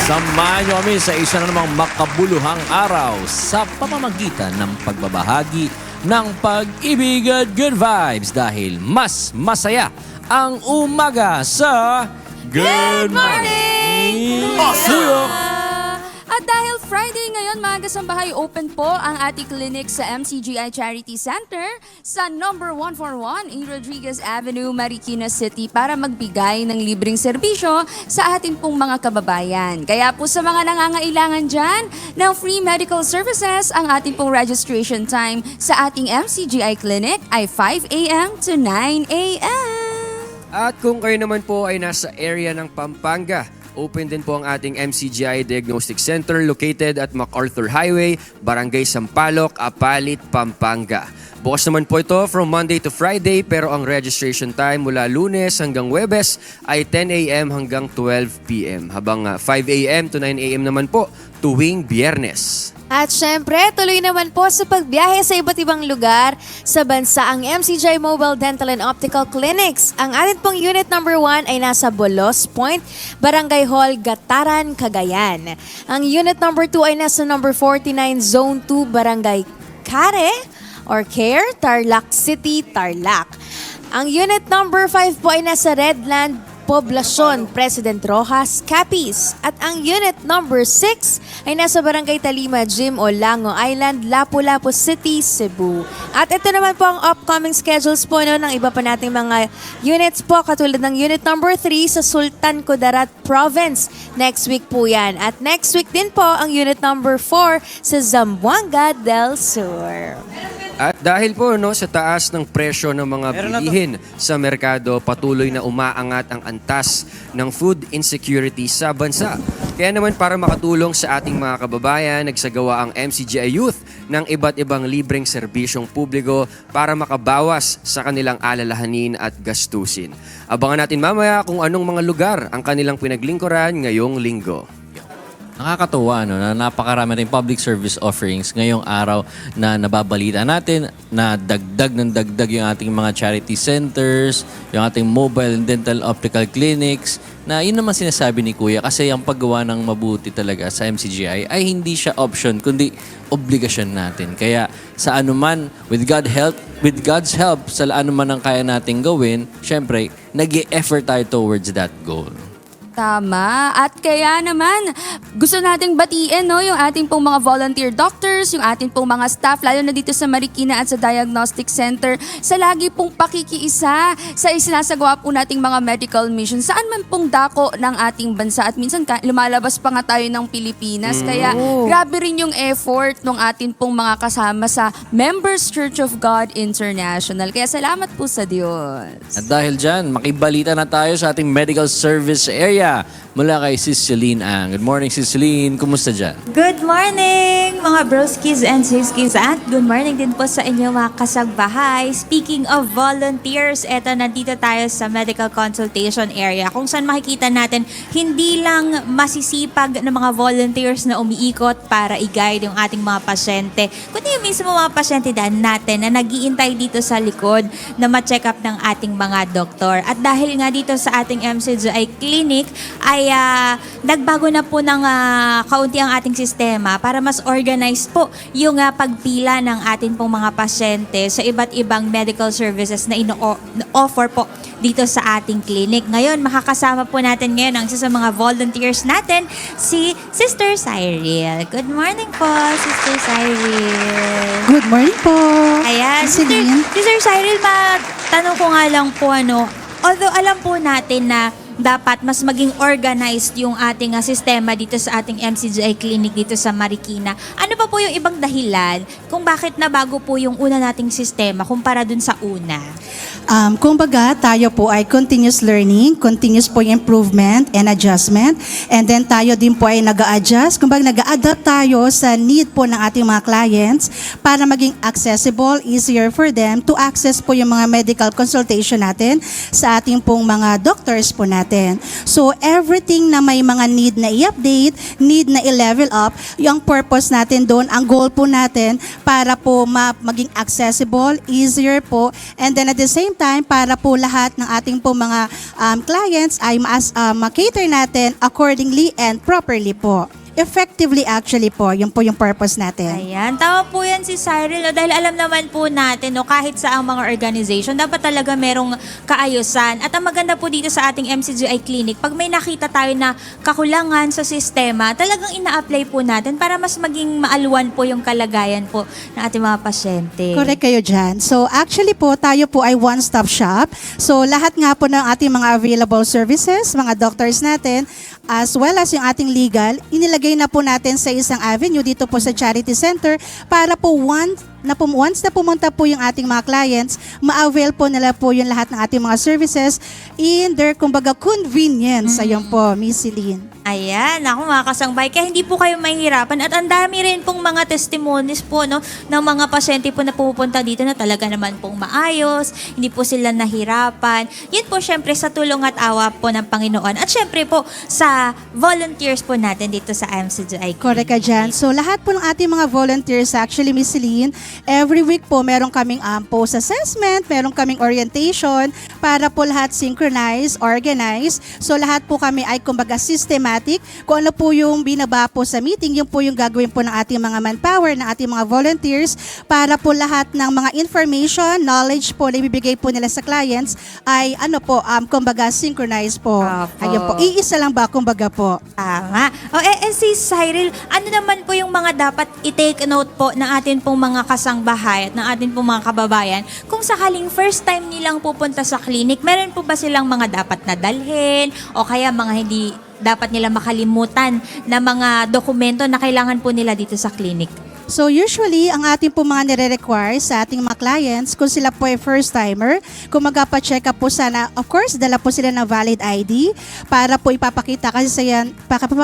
Samahan niyo kami sa isa na namang makabuluhang araw sa pamamagitan ng pagbabahagi ng pag-ibig at good vibes dahil mas masaya ang umaga sa Good Morning! At dahil Friday ngayon, mga kasambahay, open po ang ating clinic sa MCGI Charity Center sa number 141 A. Rodriguez Avenue, Marikina City para magbigay ng libreng serbisyo sa ating pong mga kababayan. Kaya po sa mga nangangailangan dyan ng free medical services, ang ating pong registration time sa ating MCGI clinic ay 5 a.m. to 9 a.m. At kung kayo naman po ay nasa area ng Pampanga, open din po ang ating MCGI Diagnostic Center located at MacArthur Highway, Barangay Sampaloc, Apalit, Pampanga. Bukas naman po ito from Monday to Friday pero ang registration time mula Lunes hanggang Huwebes ay 10 a.m. hanggang 12 p.m. habang 5 a.m. to 9 a.m. naman po tuwing Biyernes. At syempre, tuloy naman po sa pagbiyahe sa iba't ibang lugar sa bansa ang MCGI Mobile Dental and Optical Clinics. Ang atin pong unit number 1 ay nasa Bolos Point, Barangay Hall, Gataran, Cagayan. Ang unit number 2 ay nasa number 49, Zone 2, Barangay Care, Tarlac City, Tarlac. Ang unit number 5 po ay nasa Redland, Poblacion, President Rojas, Capiz. At ang unit number 6 ay nasa Barangay Talima, Gym o Lango Island, Lapu-Lapu City, Cebu. At ito naman po ang upcoming schedules po ng iba pa nating mga units po katulad ng unit number 3 sa Sultan Kudarat Province. Next week po yan. At next week din po ang unit number 4 sa Zamboanga del Sur. At dahil po sa taas ng presyo ng mga bilihin sa merkado, patuloy na umaangat ang antas ng food insecurity sa bansa. Kaya naman para makatulong sa ating mga kababayan, nagsagawa ang MCGI Youth ng iba't ibang libreng serbisyong publiko para makabawas sa kanilang alalahanin at gastusin. Abangan natin mamaya kung anong mga lugar ang kanilang pinaglingkuran ngayong linggo. Nakakatuwa na napakarami rin public service offerings ngayong araw na nababalita natin na dagdag ng dagdag yung ating mga charity centers, yung ating mobile and dental optical clinics, na yun naman sinasabi ni Kuya kasi ang paggawa ng mabuti talaga sa MCGI ay hindi siya option kundi obligasyon natin. Kaya sa anuman, with God's help, sa anuman ang kaya nating gawin, syempre, nag-e-effort tayo towards that goal. Tama. At kaya naman, gusto nating batiin yung ating pong mga volunteer doctors, yung ating pong mga staff, lalo na dito sa Marikina at sa Diagnostic Center, sa lagi pong pakikiisa sa isinasagawa po nating mga medical mission. Saan man pong dako ng ating bansa at minsan lumalabas pa nga tayo ng Pilipinas. Kaya grabe rin yung effort ng ating pong mga kasama sa Members Church of God International. Kaya salamat po sa Diyos. At dahil dyan, makibalita na tayo sa ating medical service area mula kay Sis Celine Ang. Good morning, Sis Celine. Kumusta dyan? Good morning, mga broskis and siskis. At good morning din po sa inyo, mga kasagbahay. Speaking of volunteers, eto, nandito tayo sa medical consultation area kung saan makikita natin hindi lang masisipag na mga volunteers na umiikot para i-guide yung ating mga pasyente, kundi yung mismo mga pasyente natin na nag-iintay dito sa likod na ma-check up ng ating mga doktor. At dahil nga dito sa ating MCGI Clinic, ay nagbago na po ng kaunti ang ating sistema para mas organized po yung pagpila ng atin pong mga pasyente sa iba't ibang medical services na ino-offer po dito sa ating clinic. Ngayon, makakasama po natin ngayon ang isa sa mga volunteers natin, si Sister Cyril. Good morning po, Sister Cyril. Good morning po. Ayan, Celine. Sister Cyril, tanong ko nga lang po, although alam po natin na dapat mas maging organized yung ating sistema dito sa ating MCGI Clinic dito sa Marikina. Ano pa po yung ibang dahilan kung bakit nabago po yung una nating sistema kumpara dun sa una? Kumbaga, tayo po ay continuous learning, continuous po yung improvement and adjustment. And then tayo din po ay nag-a-adjust. Kumbaga, nag-a-adapt tayo sa need po ng ating mga clients para maging accessible, easier for them to access po yung mga medical consultation natin sa ating pong mga doctors po natin. natin. So everything na may mga need na i-update, need na i-level up, yung purpose natin doon, ang goal po natin para po maging accessible, easier po, and then at the same time, para po lahat ng ating po mga clients ay ma-cater natin accordingly and properly po. Effectively actually po, yun po yung purpose natin. Ayan, tama po yan si Cyril. No? Dahil alam naman po natin, no, kahit sa ang mga organization, dapat talaga merong kaayusan. At ang maganda po dito sa ating MCGI Clinic, pag may nakita tayo na kakulangan sa sistema, talagang ina-apply po natin para mas maging maalwan po yung kalagayan po ng ating mga pasyente. Correct kayo dyan. So actually po, tayo po ay one-stop shop. So lahat nga po ng ating mga available services, mga doctors natin, as well as yung ating legal, inilagay na po natin sa isang avenue dito po sa Charity Center para po once na pumunta po yung ating mga clients, ma-avail po nila po yung lahat ng ating mga services in their, kumbaga, convenience. Ayun po, Miss Celine. Ayan, ako mga kasangbay. Kaya hindi po kayo mahihirapan. At ang dami rin pong mga testimonies po, no, ng mga pasyente po na pupunta dito na talaga naman pong maayos, hindi po sila nahirapan. Yun po syempre sa tulong at awa po ng Panginoon. At syempre po sa volunteers po natin dito sa MCGI. Correct ka dyan. So lahat po ng ating mga volunteers, actually, Miss Celine, every week po meron kaming post-assessment, meron kaming orientation para po lahat synchronize, organize. So lahat po kami ay kumbaga systematic. Kung ano po yung binaba po sa meeting, yun po yung gagawin po ng ating mga manpower, ng ating mga volunteers para po lahat ng mga information, knowledge po na ibibigay po nila sa clients ay kumbaga synchronize po. Apo. Ayun po. Iisa lang ba kumbaga po? Tama. Si Cyril, ano naman po yung mga dapat i-take note po ng atin pong mga kasangbahay at ng atin pong mga kababayan kung sakaling first time nilang pupunta sa clinic, meron po ba silang mga dapat na dalhin o kaya mga hindi dapat nila makalimutan na mga dokumento na kailangan po nila dito sa clinic? So usually, ang ating po mga nire-require sa ating mga clients, kung sila po ay first-timer, kung magpa-check up po sana, of course, dala po sila ng valid ID para po ipapakita, kasi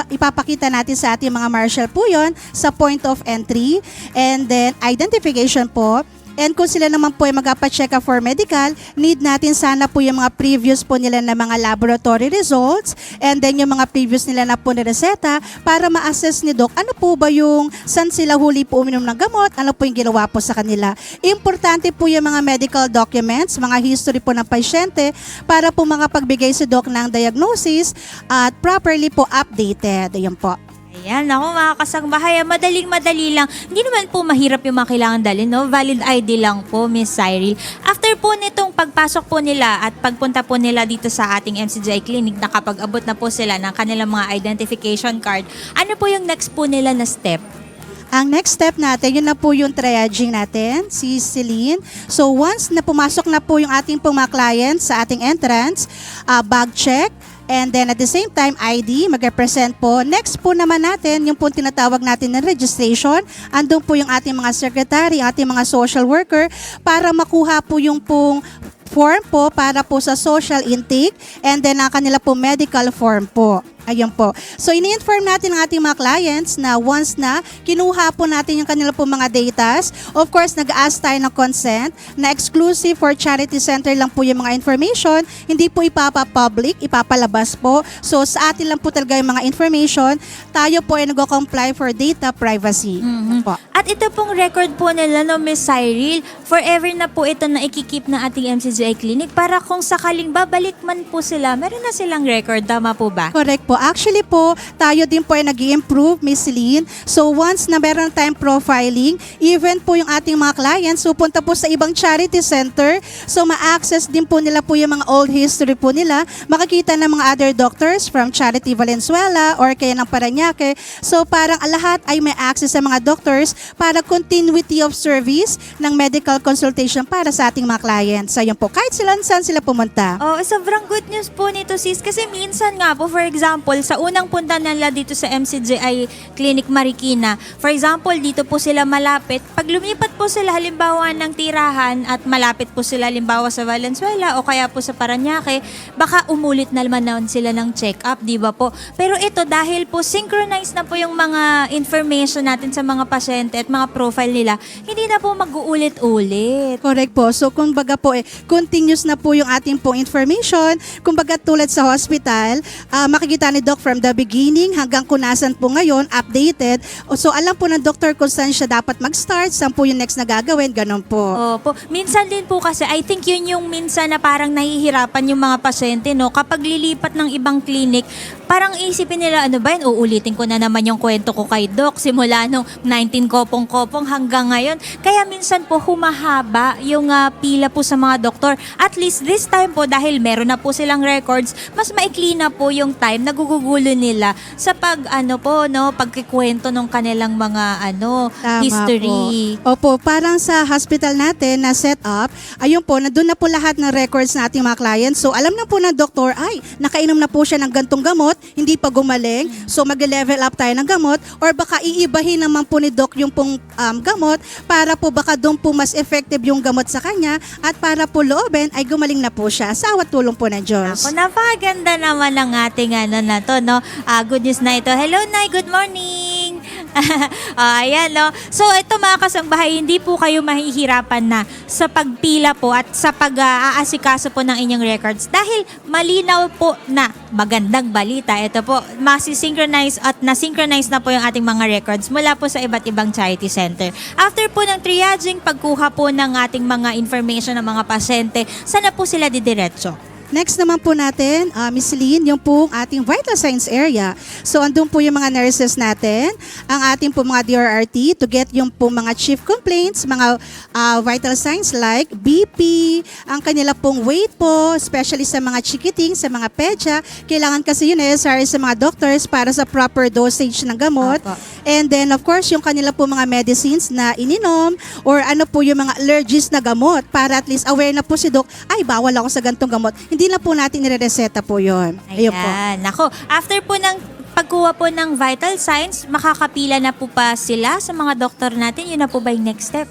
ipapakita natin sa ating mga marshal po yun sa point of entry, and then identification po. And kung sila naman po ay magpa-check up for medical, need natin sana po yung mga previous po nila na mga laboratory results and then yung mga previous nila na po na reseta para ma-assess ni Doc ano po ba yung saan sila huli po uminom ng gamot, ano po yung ginawa po sa kanila. Importante po yung mga medical documents, mga history po ng pasyente para po makapagbigay si Doc ng diagnosis at properly po updated. Ayan po. Ayan, ako mga kasangbahay, madaling-madali lang. Hindi naman po mahirap yung mga kailangan dalhin, no? Valid ID lang po, Miss Cyril. After po nitong pagpasok po nila at pagpunta po nila dito sa ating MCGI Clinic, nakapag-abot na po sila ng kanilang mga identification card, ano po yung next po nila na step? Ang next step natin, yun na po yung triaging natin, si Celine. So once na pumasok na po yung ating pong mga clients sa ating entrance, bag check, and then at the same time, ID, mag-represent po. Next po naman natin, yung po tinatawag natin na registration. Andun po yung ating mga secretary, ating mga social worker, para makuha po yung pong form po para po sa social intake, and then ang kanila po medical form po. Ayun po. So, ini-inform natin ang ating mga clients na once na kinuha po natin yung kanila po mga datas, of course, nag-ask tayo ng consent na exclusive for Charity Center lang po yung mga information. Hindi po ipapa-public, ipapalabas po. So, sa atin lang po talaga yung mga information. Tayo po ay nag-comply for data privacy. Po. At ito pong record po nila, no, Miss Cyril, forever na po ito na ikikip ng ating MCGI Clinic para kung sakaling babalik man po sila, meron na silang record. Tama po ba? Correct po. Actually po, tayo din po ay nag-i-improve, Miss Celine. So once na meron tayong profiling, even po yung ating mga clients, pupunta po sa ibang charity center. So ma-access din po nila po yung mga old history po nila. Makikita ng mga other doctors from Charity Valenzuela or kaya ng Parañaque. So parang lahat ay may access sa mga doctors para continuity of service ng medical consultation para sa ating mga clients. So yun po, kahit saan sila pumunta. Oh, sobrang good news po nito, sis. Kasi minsan nga po, for example, example, sa unang punta nila dito sa MCGI Clinic Marikina, for example, dito po sila malapit. Pag lumipat po sila halimbawa ng tirahan at malapit po sila halimbawa sa Valenzuela o kaya po sa Parañaque, baka umulit na naman sila ng check-up, di ba po? Pero ito, dahil po synchronized na po yung mga information natin sa mga pasyente at mga profile nila, hindi na po mag-uulit-ulit. Correct po. So, kumbaga po, continuous na po yung ating pong information. Kumbaga tulad sa hospital, makikita ni Doc from the beginning hanggang kung nasan po ngayon, updated. So, alam po ng doktor kung saan siya dapat mag-start, saan po yung next na gagawin, ganun po. Opo. Minsan din po kasi, I think yun yung minsan na parang nahihirapan yung mga pasyente, no? Kapag lilipat ng ibang clinic, parang isipin nila, ano ba yun, uulitin ko na naman yung kwento ko kay Doc simula nung 19 kopong-kopong hanggang ngayon. Kaya minsan po humahaba yung pila po sa mga doktor. At least this time po, dahil meron na po silang records, mas maikli na po yung time na gugugulo nila sa pagkikwento ng kanilang mga Tama history. po. Opo, parang sa hospital natin na set up, ayun po, nandun na po lahat ng records ng ating mga clients. So, alam na po ng doktor, ay, nakainom na po siya ng gantong gamot, hindi pa gumaling. So, mag-level up tayo ng gamot or baka iibahin naman po ni Doc yung pong gamot para po baka doon po mas effective yung gamot sa kanya at para po loobin ay gumaling na po siya. Sa awat tulong po ng Diyos. Ako, napakaganda naman ng ating na to, no? Good news na ito. Hello, Nay. Good morning. Ayan, no? So, ito mga kasangbahay, hindi po kayo mahihirapan na sa pagpila po at sa pag-aasikaso po ng inyong records dahil malinaw po na magandang balita. Ito po, masisynchronize at nasynchronize na po yung ating mga records mula po sa iba't ibang charity center. After po ng triaging, pagkuha po ng ating mga information ng mga pasyente, saan na po sila didiretso? Next naman po natin, Miss Lynn, yung pong ating vital signs area. So, andun po yung mga nurses natin, ang ating po mga DRRT to get yung po mga chief complaints, mga vital signs like BP, ang kanila pong weight po, especially sa mga chikiting, sa mga pedya. Kailangan kasi yun necessary sa mga doctors para sa proper dosage ng gamot. Opo. And then, of course, yung kanila po mga medicines na ininom or ano po yung mga allergies na gamot para at least aware na po si Doc, ay, bawal ako sa gantong gamot. Hindi na po natin nire-reseta po yun. Ayun po. Ayan. Nako, after po ng pagkuha po ng vital signs, makakapila na po pa sila sa mga doktor natin. Yun na po ba yung next step?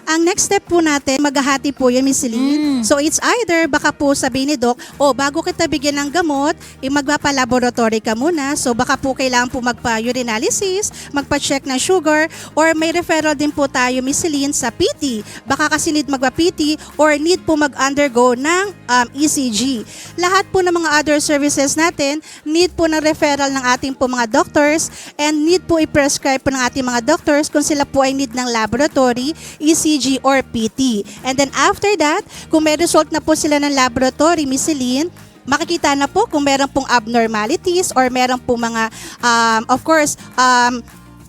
Ang next step po natin, maghahati po yun, Miss Celine. So it's either, baka po sabihin ni Doc, bago kita bigyan ng gamot, magpapa-laboratory ka muna. So baka po kailangan po magpa-urinalysis, magpa-check ng sugar, or may referral din po tayo, Miss Celine, sa PT. Baka kasi need magpa-PT or need po mag-undergo ng ECG. Lahat po ng mga other services natin, need po ng referral ng ating po mga doctors and need po i-prescribe po ng ating mga doctors kung sila po ay need ng laboratory, ECG, or PT. And then after that, kung may result na po sila ng laboratory, Miss Celine, makikita na po kung meron pong abnormalities or meron pong mga,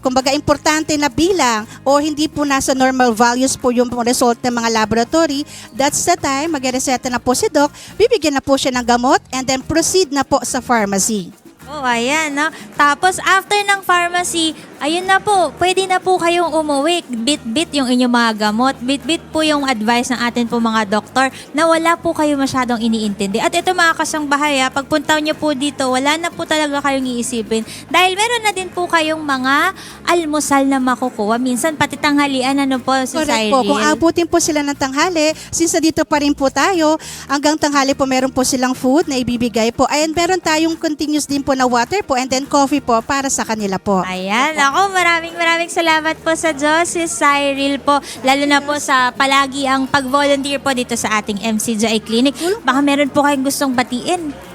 kumbaga importante na bilang o hindi po nasa normal values po yung result ng mga laboratory, that's the time, mag-reseta na po si Doc, bibigyan na po siya ng gamot and then proceed na po sa pharmacy. Oh, ayan, no? Tapos, after ng pharmacy, ayun na po, pwede na po kayong umuwi. Bit-bit yung inyong mga gamot. Bit-bit po yung advice ng atin po mga doktor na wala po kayo masyadong iniintindi. At ito mga kasangbahay, pagpunta nyo po dito, wala na po talaga kayong iisipin. Dahil meron na din po kayong mga almusal na makukuha. Minsan, pati tanghalian, po, si Correct Cyril. po. Kung abutin po sila ng tanghali, since dito pa rin po tayo, hanggang tanghali po meron po silang food na ibibigay po. Ayan, meron tayong continuous din po na water po and then coffee po para sa kanila po. Ayan, ako maraming salamat po sa Diyos, si Cyril po. Lalo na po sa palagi ang pag-volunteer po dito sa ating MCGI Clinic. Baka meron po kayong gustong batiin.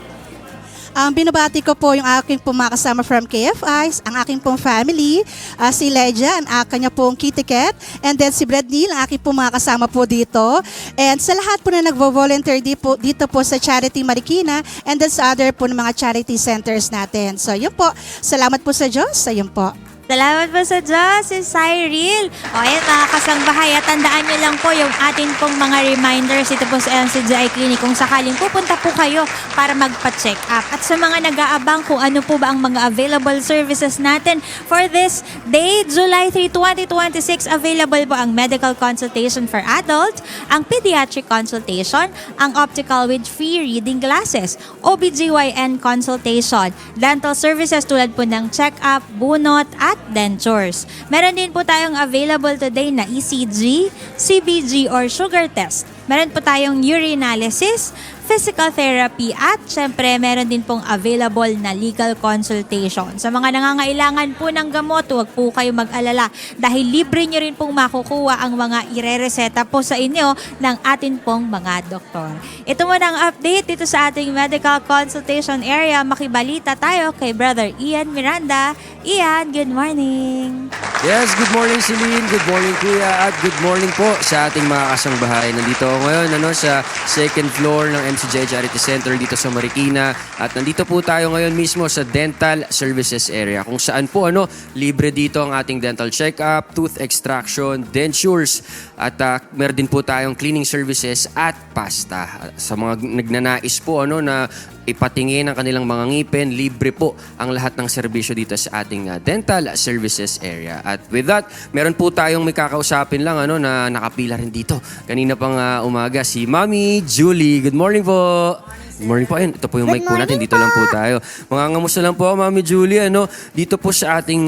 Binabati ko po yung aking pong mga kasama from KFIs, ang aking pong family, si Leja, ang kanya pong kitty cat, and then si Brad Neil, ang aking pong mga kasama po dito. And sa lahat po na nagvo-volunteer dito po sa Charity Marikina, and then sa other po ng mga charity centers natin. So yun po, salamat po sa Diyos, ayun po. Salamat po sa Diyos, si Cyril. O ayan mga kasangbahay, at tandaan nyo lang po yung atin pong mga reminders ito po sa MCGI Clinic kung sakaling pupunta po kayo para magpa-check up. At sa mga nag-aabang kung ano po ba ang mga available services natin for this day, July 3, 2026, available po ang medical consultation for adults, ang pediatric consultation, ang optical with free reading glasses, OBGYN consultation, dental services tulad po ng check-up, bunot, at dentures. Meron din po tayong available today na ECG, CBG or sugar test. Meron po tayong urinalysis, physical therapy at syempre meron din pong available na legal consultation. Sa mga nangangailangan po ng gamot, huwag po kayo mag-alala dahil libre nyo rin pong makukuha ang mga irereseta po sa inyo ng atin pong mga doktor. Ito muna ang update dito sa ating medical consultation area. Makibalita tayo kay Brother Ian Miranda. Ian, good morning! Yes, good morning Celine, good morning Kuya, at good morning po sa ating mga kasangbahay. Nandito ako ngayon sa second floor ng MCGI Charity Center dito sa Marikina. At nandito po tayo ngayon mismo sa dental services area kung saan po libre dito ang ating dental check-up, tooth extraction, dentures. At meron din po tayong cleaning services at pasta. Sa mga nagnanais po na ipatingin ang kanilang mga ngipin, libre po ang lahat ng serbisyo dito sa ating dental services area. At with that, meron po tayong may kakausapin lang na nakapila rin dito. Kanina pang umaga, si Mami Julie. Good morning po. Good morning po. Ayun, ito po yung mic po natin. Dito lang po tayo. Mga ngamusta lang po, Mami Julie. Dito po sa ating,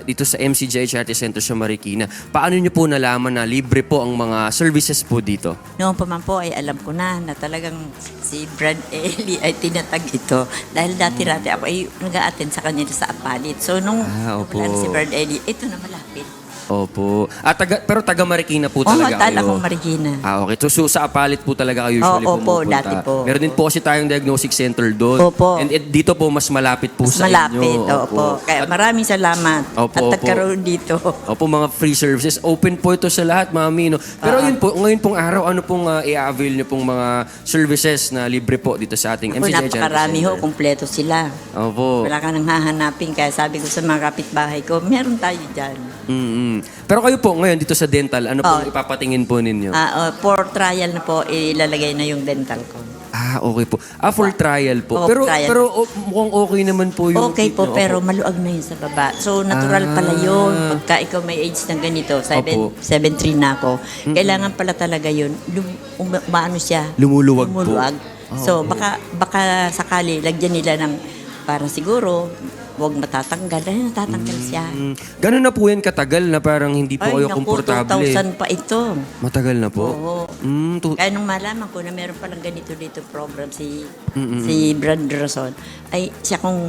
dito sa MCGI Charity Center sa Marikina, paano niyo po nalaman na libre po ang mga services po dito? Noon pa man po ay alam ko na talagang si Brad Eli ay tinatag ito. Dahil dati-rati ako ay nag-a-attend sa kanya sa Apalit. So nung opo. wala na si Brad Eli, ito na malapit. Opo. Pero taga Marikina po Oo, talaga tala kayo? kong Marikina. Okay. So sa Apalit po talaga kayo usually Opo, pumupunta? dati po. Meron din po kasi tayong diagnostic center doon. Opo. And dito po mas malapit po Mas sa malapit, inyo. opo. Kaya maraming salamat Opo, at opo. nagkaroon dito. Opo, mga free services. Open po ito sa lahat, Mami. Pero yun po, ngayon pong araw, ano pong i-avail nyo pong mga services na libre po dito sa ating Ako, MCGI Charity napakarami ho, Center? kumpleto sila. Opo. Wala ka nang hahanapin. Kaya sabi ko sa mga kapitbahay ko, meron tayo dyan. Pero kayo po, ngayon dito sa dental, ano pong Oh. ipapatingin po ninyo? For trial na po, ilalagay na yung dental ko. Okay po. For trial po. Oo, Pero trial. pero mukhang okay naman po yung... Okay po, Opo. pero maluag na yun sa baba. So, natural pala yun. Pagka ikaw may age ng ganito, Opo. 7'3 na ako, kailangan pala talaga yun, umaano siya? Lumuluwag po. So, baka sakali, lagyan nila ng, parang siguro, huwag matatanggal. Dahil natatanggal siya. Ganun na po yan katagal na parang hindi po kayo komportable. 2,000 pa ito. Matagal na po? Oo. Kaya nung malaman ko na meron palang ganito dito program si Brad Rason, ay siya kong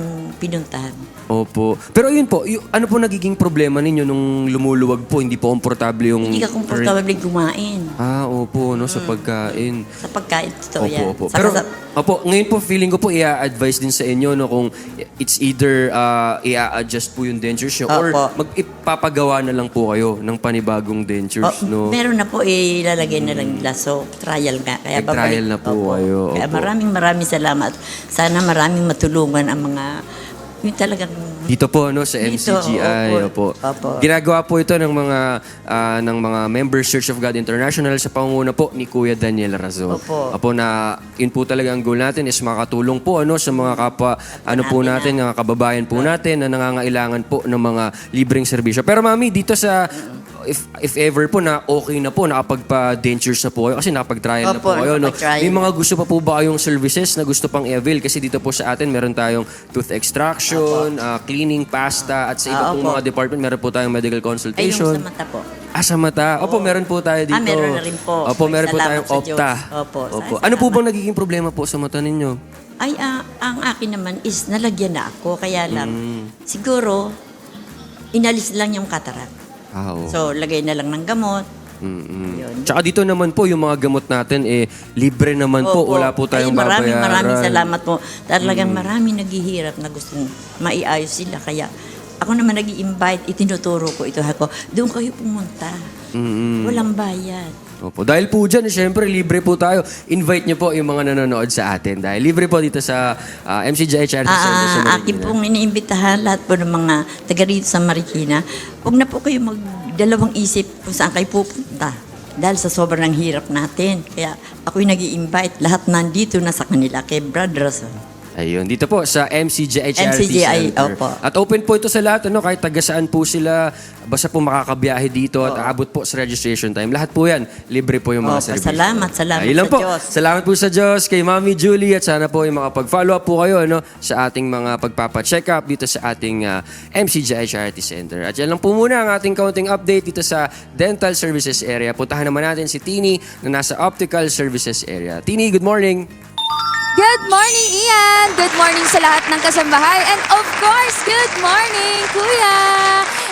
pinuntahan. Opo. Pero yun po, ano po nagiging problema ninyo nung lumuluwag po? Hindi po komportable yung... Hindi ka komportable kumain. Opo, sa pagkain. Sa pagkain, totoo yan. Opo. Saka Pero, sa- ngayon po feeling ko po i-advise din sa inyo kung it's either i-adjust po yung dentures nyo or Opo. magpapagawa na lang po kayo ng panibagong dentures, no? Meron na po, ilalagay na lang nila. So, trial nga. Kaya Nag-trial na po Opo. kayo. Kaya Opo. maraming salamat. Sana maraming matulungan ang mga, yung talagang, Dito po sa Dito, MCGI, opo. opo. Opo. Ginagawa po ito ng mga members Church of God International sa pangunguna po ni Kuya Daniel Razo. Opo. Na yun po talaga ang goal natin is makatulong po sa mga kapwa po natin, mga kababayan po natin na nangangailangan po ng mga libreng serbisyo. Pero Mami, dito sa if ever po na okay na po, nakapagpa-dentures na po kayo kasi nakapag-trial na po Opo, kayo. No? nakapag-trial. May mga gusto pa po ba kayong services na gusto pang i-avail? Kasi dito po sa atin, meron tayong tooth extraction, cleaning, pasta, at sa iba pong Opo. mga department, meron po tayong medical ay yung consultation. sa mata po. Sa mata. Opo, meron po tayo dito. meron na rin po. Opo, meron po Salamat tayong sa opta. Diyos. Opo, Ano po bang nagiging problema po sa mata ninyo? Ay, ang akin naman is nalagyan na ako. Kaya lang, siguro, inalis lang yung katarak. Oo. So, lagay na lang ng gamot. Yun. Tsaka dito naman po, yung mga gamot natin, libre naman po. Opo. Wala po tayong Ay, babayaran. maraming salamat po. Talagang maraming naghihirap na gustong maiayos sila. Kaya ako naman nag-i-invite, itinuturo ko ito. Ako, doon kayo pumunta. Walang bayad. Opo. Dahil po dyan, syempre, libre po tayo. Invite niyo po yung mga nanonood sa atin. Dahil libre po dito sa MCGI Charity Center sa Marikina. Akin pong iniimbitahan lahat po ng mga taga rito sa Marikina. Huwag na po kayo magdalawang isip kung saan kayo pupunta. Dahil sa sobrang hirap natin. Kaya ako'y nag-i-invite. Lahat nandito na sa kanila kay Brad Rason. Ayun, dito po sa MCGI Charity MCGI, Center. opo. At open po ito sa lahat, kahit taga saan po sila, basta po makakabiyahe dito at aabot po sa registration time. Lahat po yan, libre po yung mga Opo, service. salamat Ayun lang sa po. Diyos. Salamat po sa Diyos, kay Mami Julie, at sana po yung makapag-follow up po kayo sa ating mga pagpapa-check up dito sa ating MCGI Charity Center. At yan lang po muna ang ating kaunting update dito sa Dental Services area. Puntahan naman natin si Tini na nasa Optical Services area. Tini, good morning! Good morning, Ian! Good morning sa lahat ng kasambahay. And of course, good morning, Kuya!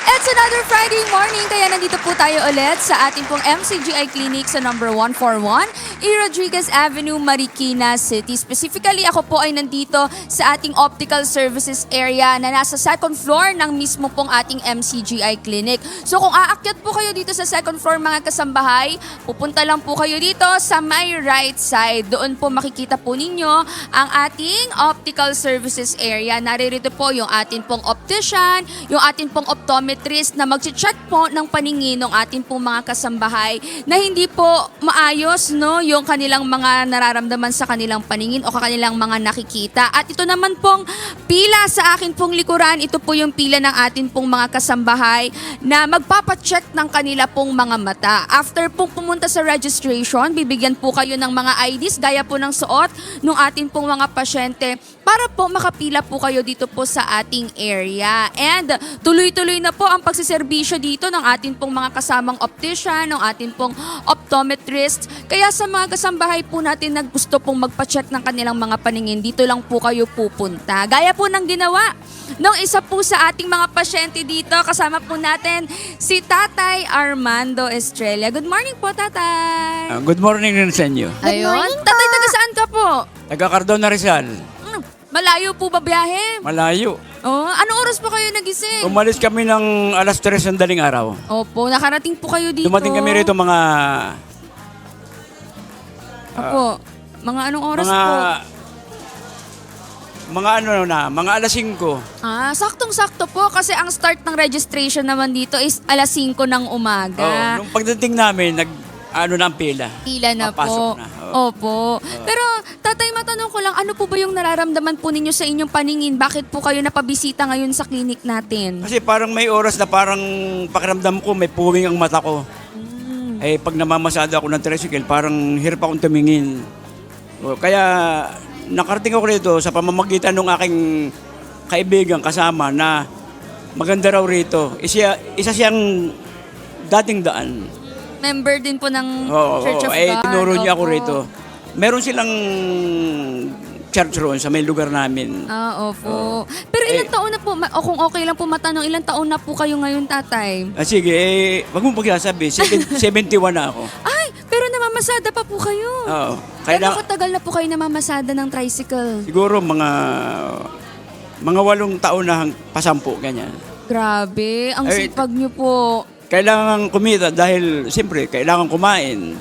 It's another Friday morning, kaya nandito po tayo ulit sa ating pong MCGI Clinic sa number 141, E. Rodriguez Avenue, Marikina City. Specifically, ako po ay nandito sa ating Optical Services area na nasa second floor ng mismo pong ating MCGI Clinic. So kung aakyat po kayo dito sa second floor mga kasambahay, pupunta lang po kayo dito sa my right side. Doon po makikita po ninyo ang ating Optical Services area. Naririto po yung atin pong optician, yung atin pong optometrist na mag-check po ng paningin ng atin pong mga kasambahay na hindi po maayos yung kanilang mga nararamdaman sa kanilang paningin o kanilang mga nakikita. At ito naman pong pila sa akin pong likuran, ito po yung pila ng atin pong mga kasambahay na magpapacheck ng kanila pong mga mata. After pong pumunta sa registration, bibigyan po kayo ng mga IDs gaya po ng suot ng atin pong mga pasyente para po makapila po kayo dito po sa ating area. And tuloy-tuloy na po ang pagsiservisyo dito ng atin pong mga kasamang optician, ng atin pong optometrist. Kaya sa mga kasambahay po natin na gusto pong magpa-check ng kanilang mga paningin, dito lang po kayo pupunta. Gaya po ng ginawa nung isa po sa ating mga pasyente dito, kasama po natin si Tatay Armando Estrella. Good morning po, Tatay! Good morning rin sa inyo. Ayun. Tatay, taga saan ka po? Taga Cardona Rizal. Malayo po ba biyahe? Malayo. Oh, anong oras po kayo nagising? Umalis kami ng alas 3 ng daling araw. Opo, nakarating po kayo dito. Dumating kami rito mga Opo. Mga anong oras po? mga alas 5. Saktong-sakto po kasi ang start ng registration naman dito is alas 5 ng umaga. Nung pagdating namin, ang pila. Pila na Papasok po. na. Opo. Pero, tatay, matanong ko lang, ano po ba yung nararamdaman po ninyo sa inyong paningin? Bakit po kayo napabisita ngayon sa clinic natin? Kasi parang may oras na parang pakiramdam ko, may puwing ang mata ko. Eh, pag namamasada ako ng tricycle, parang hirap akong tumingin. Kaya, nakarating ako rito sa pamamagitan ng aking kaibigan kasama na maganda raw rito. Isa siyang dating daan. Member din po ng Oo, Church of God. tinuro niya ako Opo. rito. Meron silang church roon sa may lugar namin. Opo. Pero ilang taon na po, o kung okay lang po matanong, ilang taon na po kayo ngayon, tatay? Sige, wag mong pagsasabi. 71 na ako. Ay, pero namamasada pa po kayo. Oo. Gano'ng katagal na po kayo namamasada ng tricycle? Siguro mga 8 taon na pasampu, ganyan. Grabe, ang Ay, sipag niyo po. Kailangan kumita dahil siyempre kailangan kumain.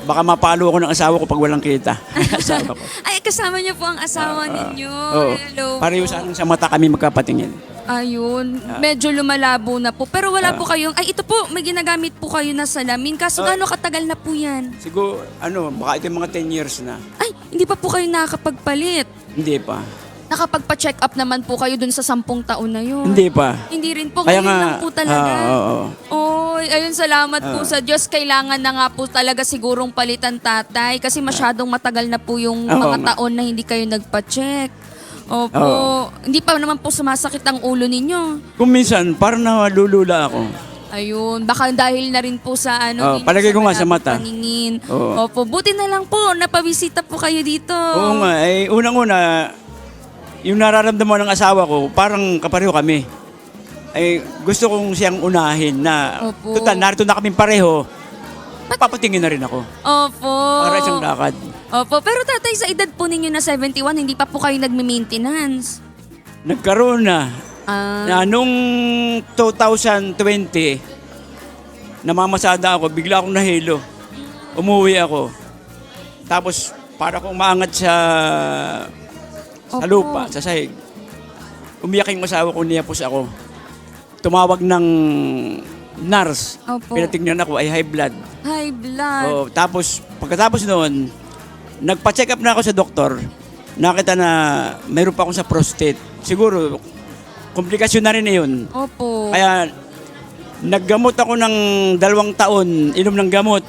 Baka mapalo ako ng asawa ko pag walang kita. Asawa ko. Ay, kasama niyo po ang asawa ninyo. Oo. Hello. Pareho sa mata kami magkapatingin. Ayun, medyo lumalabo na po. Pero wala po kayong, ay ito po, may ginagamit po kayo na salamin. Kaso gaano katagal na po yan? Siguro, baka ito yung mga 10 years na. Ay, hindi pa po kayo nakakapagpalit. Hindi pa. Nakapagpa-check up naman po kayo dun sa 10 taon na yun. Hindi pa. Hindi rin po, Kaya ngayon nga, lang po talaga. oo. Oy, ayun, salamat po sa Diyos. Kailangan na nga po talaga sigurong palitan, tatay. Kasi masyadong matagal na po yung Oo, mga taon na hindi kayo nagpa-check. Opo. Oo. Hindi pa naman po sumasakit ang ulo ninyo. Kung minsan, parang nalulula ako. Ayun, baka dahil na rin po sa ano, palagay ko nga sa malapit mata. paningin. Oo. Opo, buti na lang po, napabisita po kayo dito. Oo nga, unang-una, yung nararamdaman ng asawa ko, parang kapareho kami. Gusto kong siyang unahin na, Opo. total, narito na kami pareho, papatingin na rin ako. Opo. Para isang lakad. Opo, pero tatay, sa edad po ninyo na 71, hindi pa po kayo nagme-maintenance. Nagkaroon na, Ah, na nung 2020, namamasada ako, bigla akong nahilo. Umuwi ako. Tapos, para akong maangat sa Opo. lupa, sa sahig. Umiyak yung asawa ko, niyapos ako. Tumawag ng nurse. Opo. Pinatignan ako, ay high blood. High blood. Oh, tapos, pagkatapos noon, nagpa-check up na ako sa doktor. Nakita na mayroon pa akong sa prostate. Siguro, komplikasyon na rin na yun. Opo. Kaya, naggamot ako ng 2 taon, inom ng gamot.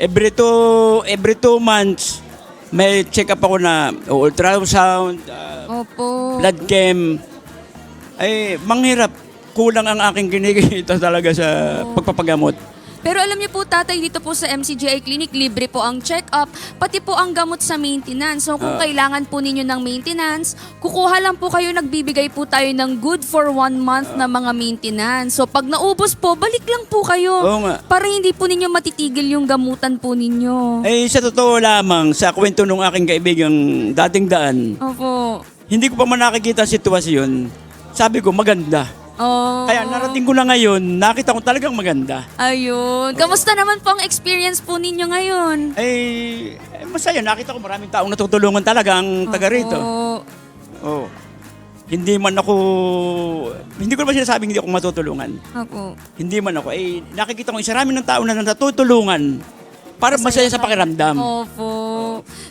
Every two months, may check up ako na ultrasound, Opo. blood chem. Ay, manghirap. Kulang ang aking kinikita talaga sa pagpapagamot. Pero alam niyo po, tatay, dito po sa MCGI Clinic, libre po ang check-up, pati po ang gamot sa maintenance. So kung kailangan po ninyo ng maintenance, kukuha lang po kayo, nagbibigay po tayo ng good for 1 month na mga maintenance. So pag naubos po, balik lang po kayo. Oo nga. Para hindi po ninyo matitigil yung gamutan po ninyo. Eh, sa totoo lamang, sa kwento ng aking kaibigang dating daan, Opo. hindi ko pa man nakikita ang sitwasyon. Sabi ko, maganda. Oh. Kaya narating ko na ngayon, nakita ko talagang maganda. Ayun. Kamusta naman po ang experience po ninyo ngayon? Masaya. Nakita ko maraming taong natutulungan talaga ang taga rito. Opo. Oh. Hindi ko naman sinasabing hindi ako matutulungan. Opo. Hindi man ako. Nakikita ko isarami ng tao na natutulungan para masaya sa pakiramdam. Opo.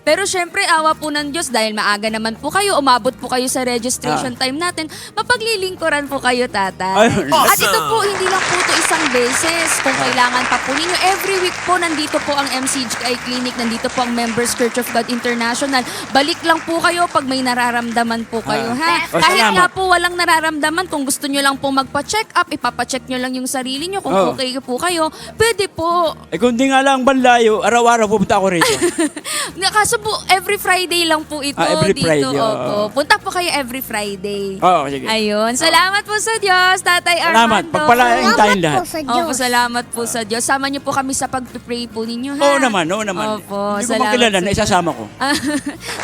Pero syempre, awa po ng Diyos dahil maaga naman po kayo, umabot po kayo sa registration time natin, mapaglilingkuran po kayo, tatay. Ayun. At ito po, hindi lang po ito isang beses. Kung kailangan pa po ninyo, every week po nandito po ang MCGI Clinic, nandito po ang Members Church of God International. Balik lang po kayo pag may nararamdaman po kayo, ha? Oh, Kahit salamat. nga po walang nararamdaman, kung gusto nyo lang po magpa-check up, ipapacheck nyo lang yung sarili nyo. Kung Oh. okay po kayo, pwede po. Kung di nga lang banlayo, araw-araw pupunta ako rito. Kaso po, every Friday lang po ito Every dito. Friday, Opo. Punta po kayo every Friday. Oo, sige. Ayun. Salamat po sa Diyos, Tatay Salamat. Armando. Pagpalain tayong lahat. Opo, salamat po sa Diyos. Sama niyo po kami sa pag-pray po ninyo, ha? Oo naman. Opo, Hindi ko makilala na isasama ko.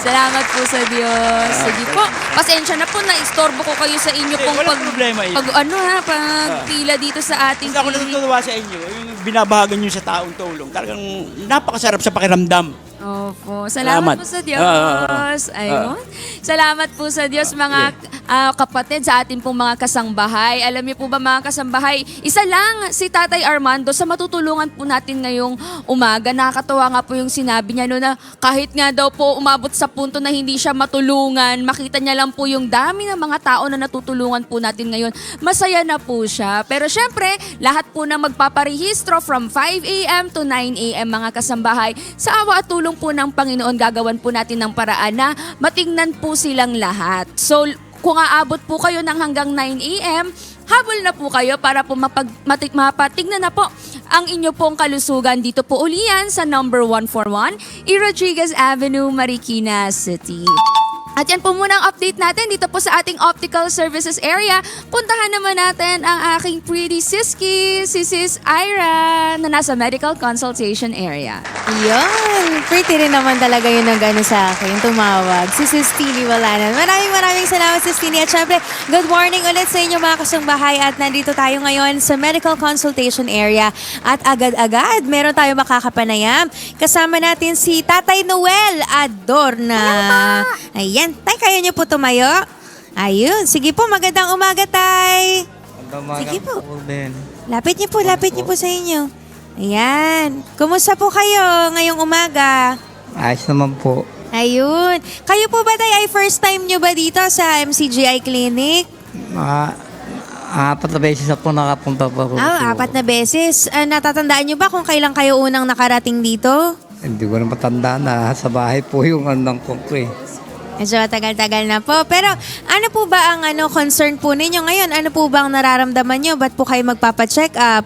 Salamat po sa Diyos. Sige po. Pasensya na po na istorbo ko kayo sa inyo pong walang problema yun. pag pila dito sa ating Kasi ako natutuwa sa inyo, yung binabahagan nyo sa taong tulong. Talagang napakasarap sa pakiramdam. Opo. Salamat Salamat. po sa Diyos. Ayun. Salamat po sa Diyos mga kapatid sa ating pong mga kasangbahay. Alam niyo po ba mga kasangbahay, isa lang si Tatay Armando sa matutulungan po natin ngayong umaga. Nakakatawa nga po yung sinabi niya no, na kahit nga daw po umabot sa punto na hindi siya matulungan, makita niya lang po yung dami ng mga tao na natutulungan po natin ngayon. Masaya na po siya. Pero syempre, lahat po na magpaparehistro from 5 a.m. to 9 a.m. mga kasambahay. Sa awa at tulong po ng Panginoon, gagawan po natin ng paraan na matingnan po silang lahat. So, kung aabot po kayo ng hanggang 9 a.m., habol na po kayo para po mapatignan na po ang inyo pong kalusugan. Dito po uli yan sa number 141, E. Rodriguez Avenue, Marikina City. At yan po muna ang update natin dito po sa ating optical services area. Puntahan naman natin ang aking pretty siski, si Sis Ira, na nasa medical consultation area. Yun. Pretty rin naman talaga yun ang gano'n sa akin. Tumawag. Si Sis Tini Walanan. Maraming salamat, Sis Tini. At syempre, good morning ulit sa inyo mga kasangbahay. At nandito tayo ngayon sa medical consultation area. At agad-agad, meron tayo makakapanayam. Kasama natin si Tatay Noel Adorna. Ayan. Tay, kaya niyo po tumayo? Ayun. Sige po, magandang umaga, Tay. Sige po. Lapit niyo po sa inyo. Ayan. Kumusta po kayo ngayong umaga? Ayos naman po. Ayun. Kayo po ba, Tay, ay first time niyo ba dito sa MCGI Clinic? Apat na beses na po nakapunta po. 4 na beses. Natatandaan niyo ba kung kailan kayo unang nakarating dito? Hindi ko na matandaan na sa bahay po yung anong ko eh. Medyo tagal-tagal na po. Pero ano po ba ang concern po ninyo ngayon? Ano po ba ang nararamdaman niyo? Ba't po kayo magpapacheck up?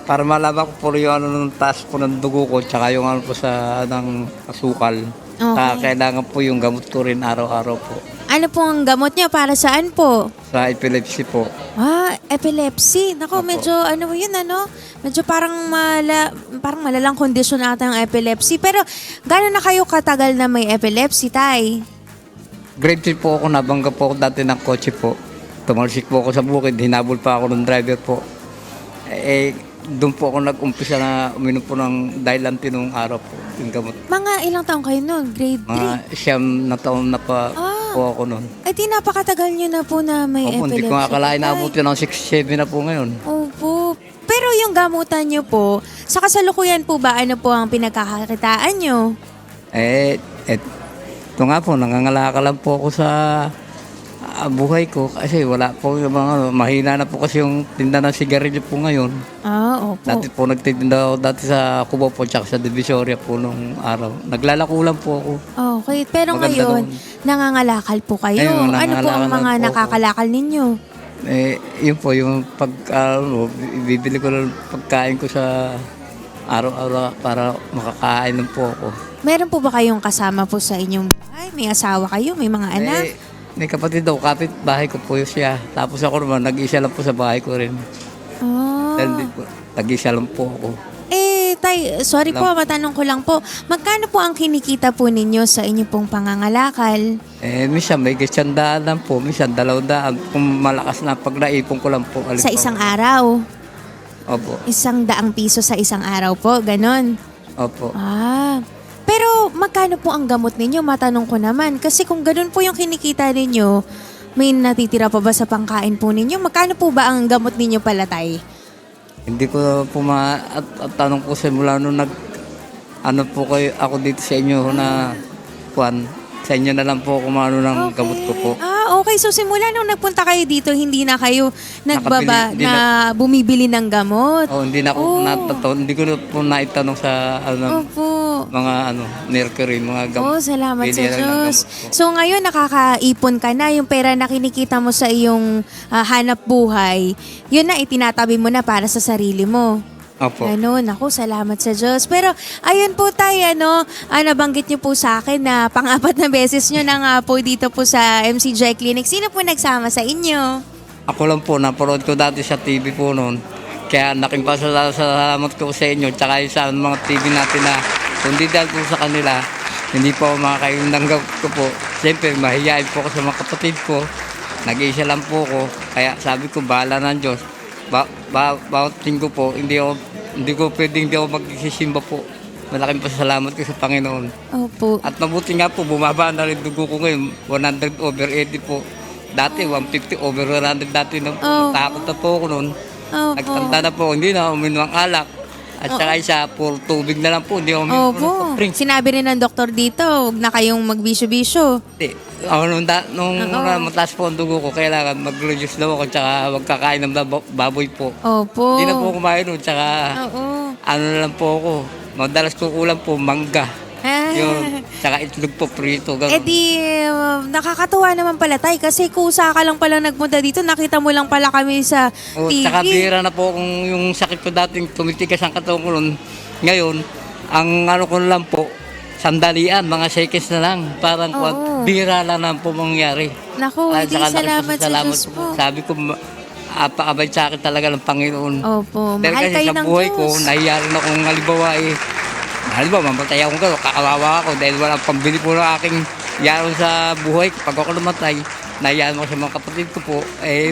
Para malaman ko po yung ng taas po ng dugo ko tsaka yung po sa ng asukal. Okay. Kailangan po yung gamot ko rin araw-araw po. Ano po ang gamot niyo? Para saan po? Sa epilepsy po. Epilepsy. Nako, medyo medyo parang malalang kondisyon ata ang epilepsy. Pero gano'n na kayo katagal na may epilepsy, Tay? Grade 3 po ako, nabangga po ako dati ng kotse po. Tumalsik po ako sa bukid, hinabol pa ako ng driver po. doon po ako nag-umpisa na uminom po ng Dilantin nung araw po, yung gamot. Mga ilang taong kayo nun? Grade 3? Mga siyam na taon na pa po ako noon. Ay, di napakatagal nyo na po na may Opo, epilepsy. hindi ko nga akalain na abot yun ng 6-7 na po ngayon. Opo. Pero yung gamutan nyo po, sa kasalukuyan po ba, ano po ang pinagkakakitaan nyo? Ito nga po, nangangalaka lang po ako sa buhay ko kasi wala po yung mga mahina na po kasi yung tinda ng sigarilyo po ngayon. Opo. Dati po nagtitinda ako dati sa Cubao po tsaka sa Divisoria po nung araw. Naglalako lang po ako. Okay, pero Maganda ngayon, doon. nangangalakal po kayo. Ayun, Ano po ang nangangalakal mga po ako. nakakalakal ninyo? Yun po, yung bibili ko lang pagkain ko sa araw-araw para makakain lang po ako. Meron po ba kayong kasama po sa inyong bahay? May asawa kayo? May mga anak? May kapatid daw, kapit bahay ko po siya. Tapos ako naman, nag-isa lang po sa bahay ko rin. Dahil po, nag-isa lang po ako. Tay, sorry po, matanong ko lang po. Magkano po ang kinikita po ninyo sa inyo pong pangangalakal? Minsan may gasyandaan lang po, minsan 200. Kung malakas na pag naipon ko lang po. Sa isang araw? Opo, 100 piso sa isang araw po, ganon. opo. Pero magkano po ang gamot ninyo? Matanong ko naman. Kasi kung ganun po yung kinikita ninyo, may natitira pa ba sa pangkain po ninyo? Magkano po ba ang gamot ninyo pala, Tay? Hindi ko po at tanong ko sa mula nung ano po kayo, ako dito sa inyo na sa inyo na lang po kumano ng gamot ko po. Okay. So simula nung nagpunta kayo dito, hindi na kayo Hindi bumibili ng gamot? Hindi na ako hindi ko na po naitanong sa Opo. mga mercury, mga gamot. Salamat sa Bili lang ng Diyos. gamot po. So ngayon nakakaipon ka na, yung pera na kinikita mo sa iyong hanap buhay, yun na itinatabi mo na para sa sarili mo. Opo. Naku, salamat sa Diyos. Pero, ayun po tayo, nabanggit niyo po sa akin na pang-apat na beses niyo na nga po dito po sa MCJ Clinic. Sino po nagsama sa inyo? Ako lang po, napanood ko dati sa TV po noon. Kaya naking pasalamat ko sa inyo, tsaka yung sa mga TV natin na kundi dahil po sa kanila, hindi po makakain ng gamot ko po. Siyempre, mahihayin po ako sa mga kapatid ko. Nag-iisa lang po ako. Kaya sabi ko, bahala ng Diyos. Bawat linggo po, hindi ko pwedeng magsisimba po. Malaking pasalamat ko sa Panginoon. Opo. At mabuti nga po, bumaba na rin dugo ko ngayon, 100/80 po. Dati, 150/100 dati na po. Takot na po ako noon. Opo. Nagtanda na po, hindi na uminom ng alak. At saka isa, puro tubig na lang po, hindi ako uminom ng soft drinks. Sinabi rin ng doktor dito, huwag na kayong magbisyo-bisyo. Nung mataas po ang dugo ko, kailangan mag-reduce daw ako, tsaka huwag kakain ng baboy po. Opo. Hindi na po kumain nun, tsaka Oo. ano na lang po ako. Madalas ko ulam po, mangga. Yun, tsaka itlog po, prito. Ganun. Nakakatuwa naman pala, Tay, kasi kusa ka lang pala nagpunta dito, nakita mo lang pala kami sa TV. Tsaka bira na po kung yung sakit ko dating tumitigas ang katawan ko nun. Ngayon, ang ano ko lang po, sandalian, mga seconds na lang. Parang bira lang na po mangyari. Naku, hindi Tsaka salamat sa Diyos po. po. Sabi ko, apakabay sa akin talaga ng Panginoon. Opo, Dahil mahal kasi kayo sa ng buhay Diyos. ko, nahiya rin akong halimbawa halimbawa, mamatay akong gano'n, kakawawa ako dahil walang pambili po ng aking yaron sa buhay. Pag ako namatay, nahiyaan mo sa mga kapatid ko po,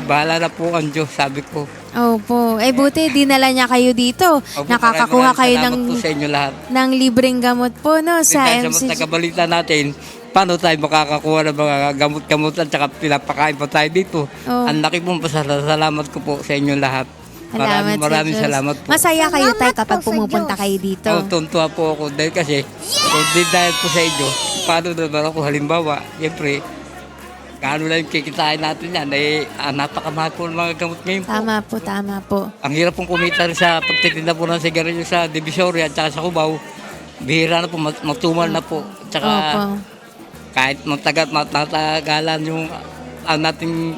bahala na po ang Diyos, sabi ko. Opo. Buti, dinala niya kayo dito. Opo, Nakakakuha maraming kayo salamat po sa inyo lahat. ng libreng gamot po, no, sa Dahil sa mga MCG. tagabalita natin, paano tayo makakakuha ng mga gamot-gamot at saka pinapakain pa tayo dito. Oh. Ang laki pong pasalamat ko po sa inyo lahat. Salamat Maraming sa Diyos. salamat po. Masaya kayo, Tay, kapag pumupunta kayo dito. Tuntua po ako dahil kasi, hindi dahil po sa inyo, paano naman ako halimbawa, siyempre, gaano lang yung kikitain natin yan, napakamahal po ng mga gamot ngayon po. Tama po. Ang hirap pong kumita rin sa pagtitinda po ng sigarilyo sa Divisoria at saka sa Cubao, bihira na po, matumal na po. Tsaka Opo. kahit matagalan yung nating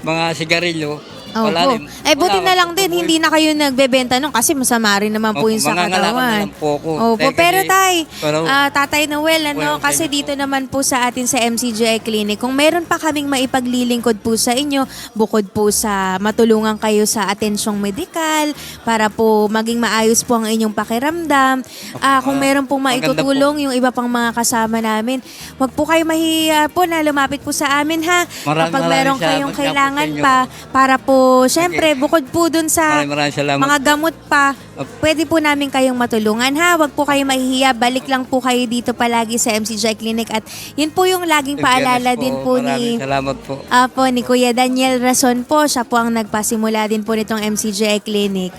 mga sigarilyo, wala Opo. rin. Buti na lang din, Opo, hindi na kayo nagbebenta nun kasi masama rin naman po Opo, yung sa mangangalakan na katawan. lang po ako. Opo, Dahil pero kasi- Tay, Pero- Tatay Noel, Well, kasi thank you dito naman po sa atin sa MCGI Clinic, kung meron pa kaming maipaglilingkod po sa inyo, bukod po sa matulungan kayo sa atensyong medikal, para po maging maayos po ang inyong pakiramdam. Kung meron pong maganda maitutulong yung iba pang mga kasama namin, wag po kayo mahiya po na lumapit po sa amin, ha? Kapag Maraming meron salamat kayong nga po sa kailangan inyo. pa, para po syempre, bukod po dun sa Maraming salamat. mga gamot pa, pwede po namin kayong matulungan ha. Huwag po kayo mahihiya. Balik lang po kayo dito palagi sa MCJ Clinic. At yun po yung laging paalala din po ni... Maraming salamat po. ni Kuya Daniel Rason po. Siya po ang nagpasimula din po nitong MCJ Clinic.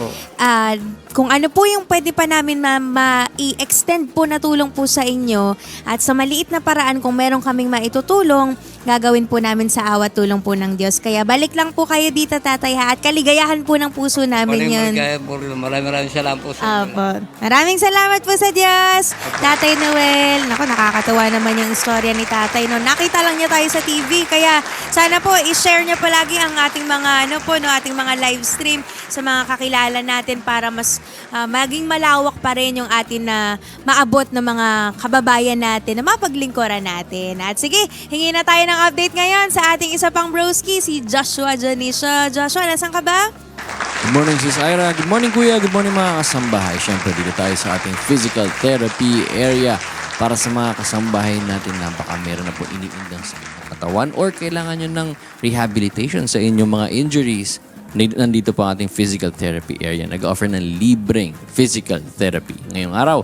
Kung ano po yung pwede pa namin ma-i-extend po na tulong po sa inyo at sa maliit na paraan kung meron kaming maitutulong, gagawin po namin sa awat tulong po ng Diyos. Kaya balik lang po kayo dito, Tatay, ha? At kaligayahan po ng puso namin yun. Maraming salamat po sa inyo. Apo. Maraming salamat po sa Diyos. Tatay Noel. Naku, nakakatawa naman yung istorya ni Tatay. No? Nakita lang niya tayo sa TV. Kaya sana po i-share niya palagi ang ating mga ating mga live stream sa mga kakilala natin para mas maging malawak pa rin yung atin na maabot ng mga kababayan natin na mapaglingkuran natin. At sige, hingi na tayo ng update ngayon sa ating isa pang broski, si Joshua Janisha. Joshua, nasan ka ba? Good morning, Sis Ira. Good morning, Kuya. Good morning, mga kasambahay. Siyempre, dito tayo sa ating physical therapy area para sa mga kasambahay natin na baka meron na po iniindang sa inyong katawan or kailangan nyo ng rehabilitation sa inyong mga injuries. Nandito po ang ating physical therapy area. Nag-offer ng libreng physical therapy. Ngayong araw,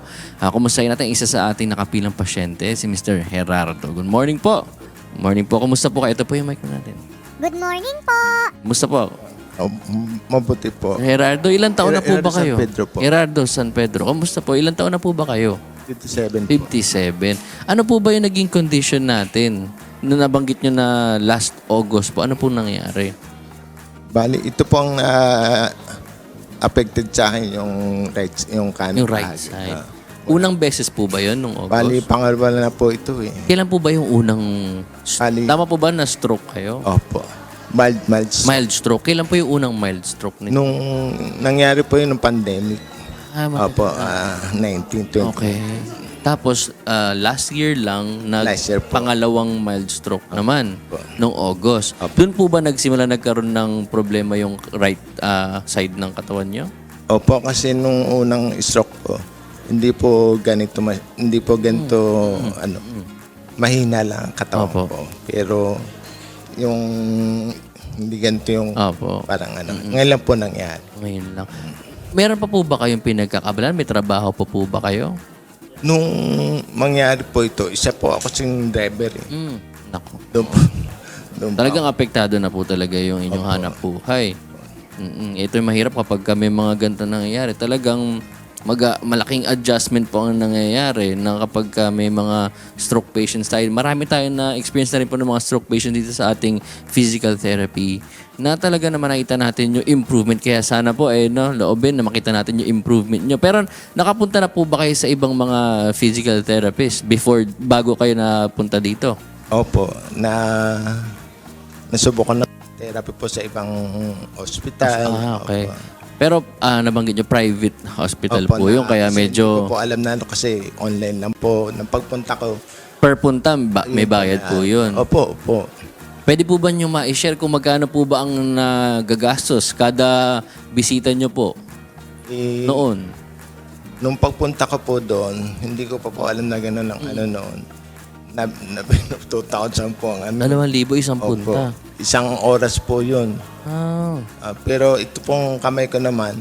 kumustahin natin isa sa ating nakapilang pasyente, si Mr. Gerardo. Good morning po. Good morning po. Kumusta po kayo? Ito po yung mic natin. Good morning po. Kumusta po? Mabuti po. Gerardo, ilang taon na po ba kayo? San Pedro po. Gerardo San Pedro. Kamusta po? Ilang taon na po ba kayo? 57 po. 57. Ano po ba yung naging condition natin? Nung nabanggit nyo na last August po, ano po nangyari? Bali, ito pong affected sa akin yung kanan. Yung right side. Unang beses po ba yun nung August? Bali, pangalawa na po ito eh. Kailan po ba yung unang... Bali, Tama po ba na stroke kayo? opo. Mild. Mild stroke. Kailan po yung unang mild stroke nito? Nung nangyari po yun ng pandemic. Opo, matagal. 1920. Okay. Tapos, last year lang, Last year po. pangalawang mild stroke naman, Opo. noong August. Opo. Doon po ba nagsimula nagkaroon ng problema yung right side ng katawan nyo? Opo, kasi nung unang stroke ko, hindi po ganito, mahina lang ang katawan Opo. ko. Pero, yung hindi ganito yung Opo. parang ngayon lang po nangyari. Ngayon lang. Meron pa po ba kayong pinagkakabalan? May trabaho pa po ba kayo? Nung mangyari po ito, isa po ako sing driver eh. Naku. Doon po. Talagang apektado na po talaga yung inyong Opo. hanap buhay. Ito yung mahirap kapag may mga ganito nangyayari. Talagang malaking adjustment po ang nangyayari na kapag may mga stroke patients tayo. Marami tayong na-experience na rin po ng mga stroke patients dito sa ating physical therapy na talaga naman nakita natin yung improvement. Kaya sana po, loobin na makita natin yung improvement nyo. Pero nakapunta na po ba kayo sa ibang mga physical therapists bago kayo napunta dito? Opo, nasubukan na therapy po sa ibang hospital. Okay. Opo. Pero nabanggit nyo, private hospital Opo, po yung kaya kasi medyo Hindi ko po alam na kasi online lang po. Nang pagpunta ko, per punta may bayad po yun. Opo. Pwede po ba nyo ma-share kung magkano po ba ang nagagastos kada bisita nyo po noon? Nung pagpunta ko po doon, hindi ko pa po alam na gano'n ang noon. 2,000 po ang 2,000 isang Opo. punta. Isang oras po yun. Ah. Pero ito pong kamay ko naman,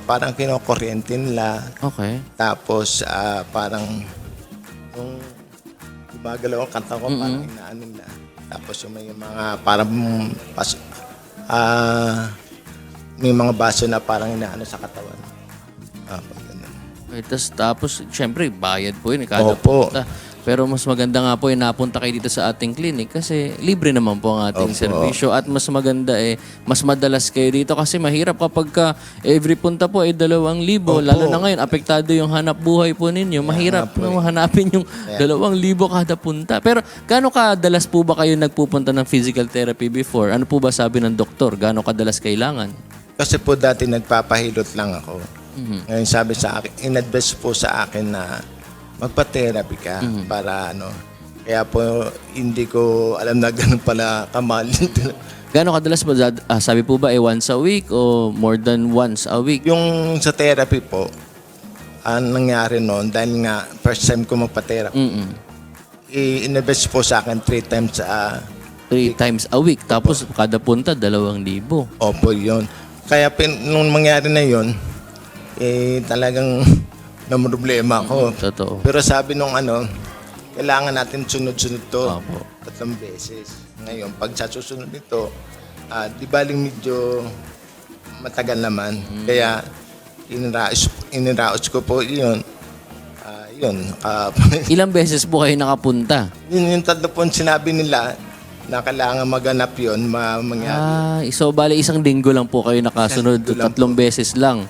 parang kinokuryente nila. Okay. Tapos parang yung gumagalaw ang kanta ko, parang inaano nila. Tapos yung may mga parang may mga baso na parang inaano sa katawan. Ganun. Tapos, syempre, bayad po yun. Kada Opo. punta. Pero mas maganda nga po napunta kayo dito sa ating clinic kasi libre naman po ang ating Opo. serbisyo at mas maganda mas madalas kayo dito kasi mahirap kapag every punta po 2,000. Opo. Lalo na ngayon, apektado yung hanap buhay po ninyo. Mahirap po na hanapin yung 2,000 kada punta. Pero gaano kadalas po ba kayo nagpupunta ng physical therapy before? Ano po ba sabi ng doktor? Gaano kadalas kailangan? Kasi po dati nagpapahilot lang ako. Ngayon sabi sa akin, in-advise po sa akin na magpa-therapy ka para Kaya po hindi ko alam na ganun pala kamahal. Gaano kadalas po? Sabi po ba once a week o more than once a week? Yung sa therapy po, ang nangyari noon, dahil nga first time ko magpa-therapy, in-advise po sa akin 3 times 3 times a week. Tapos kada punta, 2,000. Opo, yun. Kaya nung mangyari na yun, talagang namroblema ako. Totoo. Pero sabi nung kailangan natin sunod-sunod to. Opo. 3 beses. Ngayon, pag sa susunod nito, di baling medyo matagal naman. Kaya iniraos ko po yun. Ilang beses po kayo nakapunta? Yun yung tatlo po sinabi nila na kailangan maganap yun, mangyari. So bali isang linggo lang po kayo nakasunod, Isang linggo lang 3 beses lang.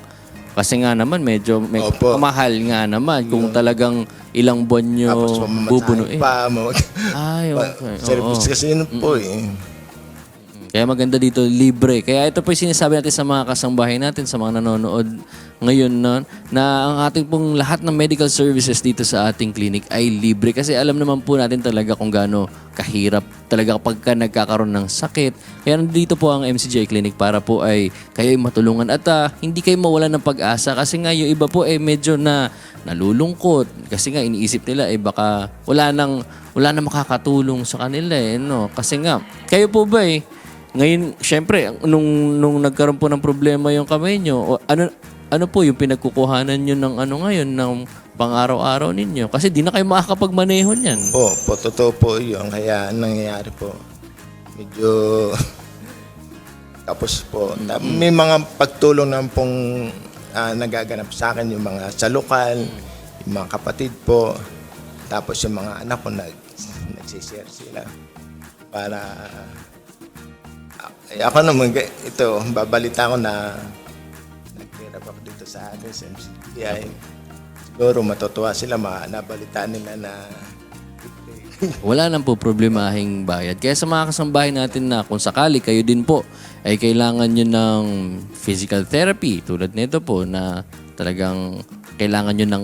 Kasi nga naman medyo Opo. mahal nga naman kung talagang ilang buwan nyo Tapos mamamasahe bubunuin. pa. Ay, okay. Service Oo. kasi yun po eh. Kaya maganda dito, libre. Kaya ito po yung sinasabi natin sa mga kasambahay natin, sa mga nanonood ngayon na ang ating pong lahat ng medical services dito sa ating clinic ay libre. Kasi alam naman po natin talaga kung gaano kahirap talaga kapag nagkakaroon ng sakit. Kaya nandito po ang MCGI Clinic para po ay kayo ay matulungan at hindi kayo mawalan ng pag-asa. Kasi nga yung iba po ay medyo nalulungkot. Kasi nga iniisip nila baka wala nang makakatulong sa kanila no? Kasi nga, kayo po ba ngayon, syempre, nung nagkaroon po ng problema yung kamay nyo, ano po yung pinagkukuhanan nyo ng ngayon, ng pang-araw-araw ninyo? Kasi di na kayo makakapagmaneho niyan. Po, totoo po yun. Kaya nangyayari po, medyo tapos po. May mga pagtulong naman pong nagaganap sa akin, yung mga sa lokal, yung mga kapatid po, tapos yung mga anak ko nagsishare sila para ako naman, ito, babalita ko na nag-hirap ako dito sa atin sa MCGI. Siguro matutuwa sila, nabalita nila na Wala nang po problemahing bayad. Kaya sa mga kasambahay natin na kung sakali kayo din po ay kailangan nyo ng physical therapy, tulad nito po na talagang kailangan nyo ng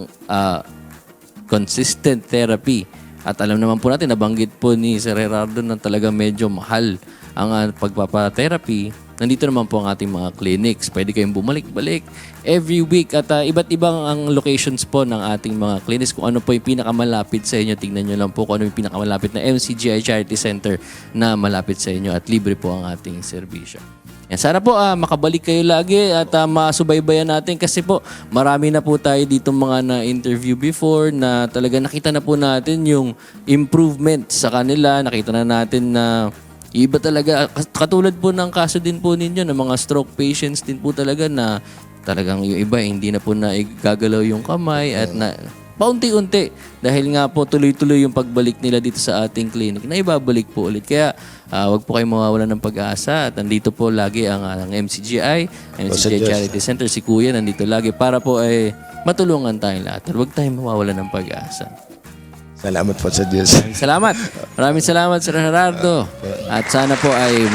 consistent therapy. At alam naman po natin, nabanggit po ni Sir Gerardo na talagang medyo mahal ang pagpapatherapy. Nandito naman po ang ating mga clinics. Pwede kayong bumalik-balik every week. At iba't ibang ang locations po ng ating mga clinics. Kung ano po yung pinakamalapit sa inyo, tingnan nyo lang po kung ano yung pinakamalapit na MCGI Charity Center na malapit sa inyo. At libre po ang ating serbisyo. Yan, sana po makabalik kayo lagi at masubaybayan natin kasi po marami na po tayo dito mga na-interview before na talaga nakita na po natin yung improvement sa kanila. Nakita na natin na iba talaga. Katulad po ng kaso din po ninyo ng mga stroke patients din po talaga na talagang yung iba hindi na po na gagalaw yung kamay at na paunti-unti dahil nga po tuloy-tuloy yung pagbalik nila dito sa ating clinic na ibabalik po ulit. Kaya wag po kayong mawawalan ng pag-asa at nandito po lagi ang MCGI Charity Center. Si Kuya nandito lagi para po ay matulungan tayong lahat. Huwag tayong mawawalan ng pag-asa. salamat po sa Diyos. Salamat. Maraming salamat, Sir Gerardo. At sana po ay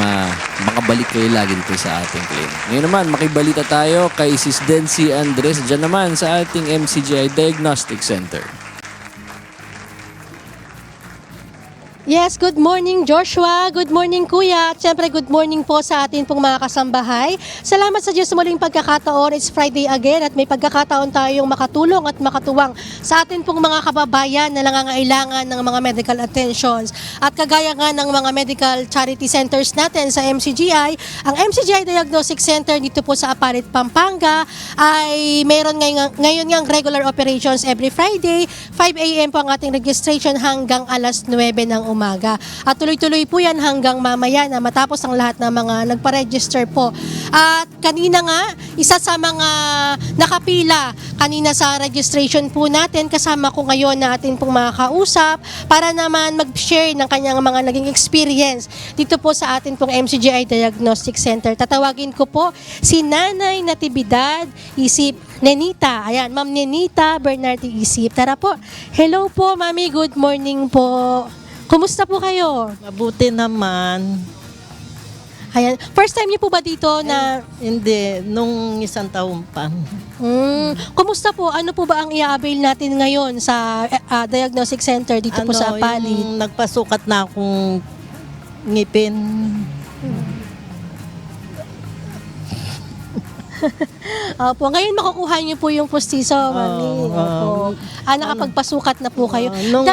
makabalik kayo lagi dito sa ating clinic. Ngayon naman, makibalita tayo kay Sis Dency Andres. Diyan naman sa ating MCGI Diagnostic Center. Yes, good morning Joshua, good morning Kuya, at syempre good morning po sa atin pong mga kasambahay. Salamat sa Diyos sa muling pagkakataon, it's Friday again at may pagkakataon tayong makatulong at makatuwang sa atin pong mga kababayan na nangangailangan ng mga medical attentions. At kagaya nga ng mga medical charity centers natin sa MCGI, ang MCGI Diagnostic Center dito po sa Apalit, Pampanga ay mayroon ngayon ngang regular operations every Friday, 5 a.m. po ang ating registration hanggang alas 9 ng umaga. At tuloy-tuloy po yan hanggang mamaya na matapos ang lahat ng mga nagpa-register po. At kanina nga, isa sa mga nakapila kanina sa registration po natin, kasama ko ngayon na atin pong makakausap para naman mag-share ng kanyang mga naging experience dito po sa atin pong MCGI Diagnostic Center. Tatawagin ko po si Nanay Natividad Isip Nenita. Ayan, Ma'am Nenita Bernardi Isip. Tara po. Hello po, Mami. Good morning po. Kumusta po kayo? Mabuti naman. Ayan. First time niyo po ba dito na... Hindi, nung isang taon pa. Kumusta po? Ano po ba ang i-avail natin ngayon sa Diagnostic Center dito po sa Apalit? Yung nagpasukat na akong ngipin. Opo, ngayon makukuha niyo po yung pustiso, Mami. Opo. Nakapagpasukat na po kayo. Nung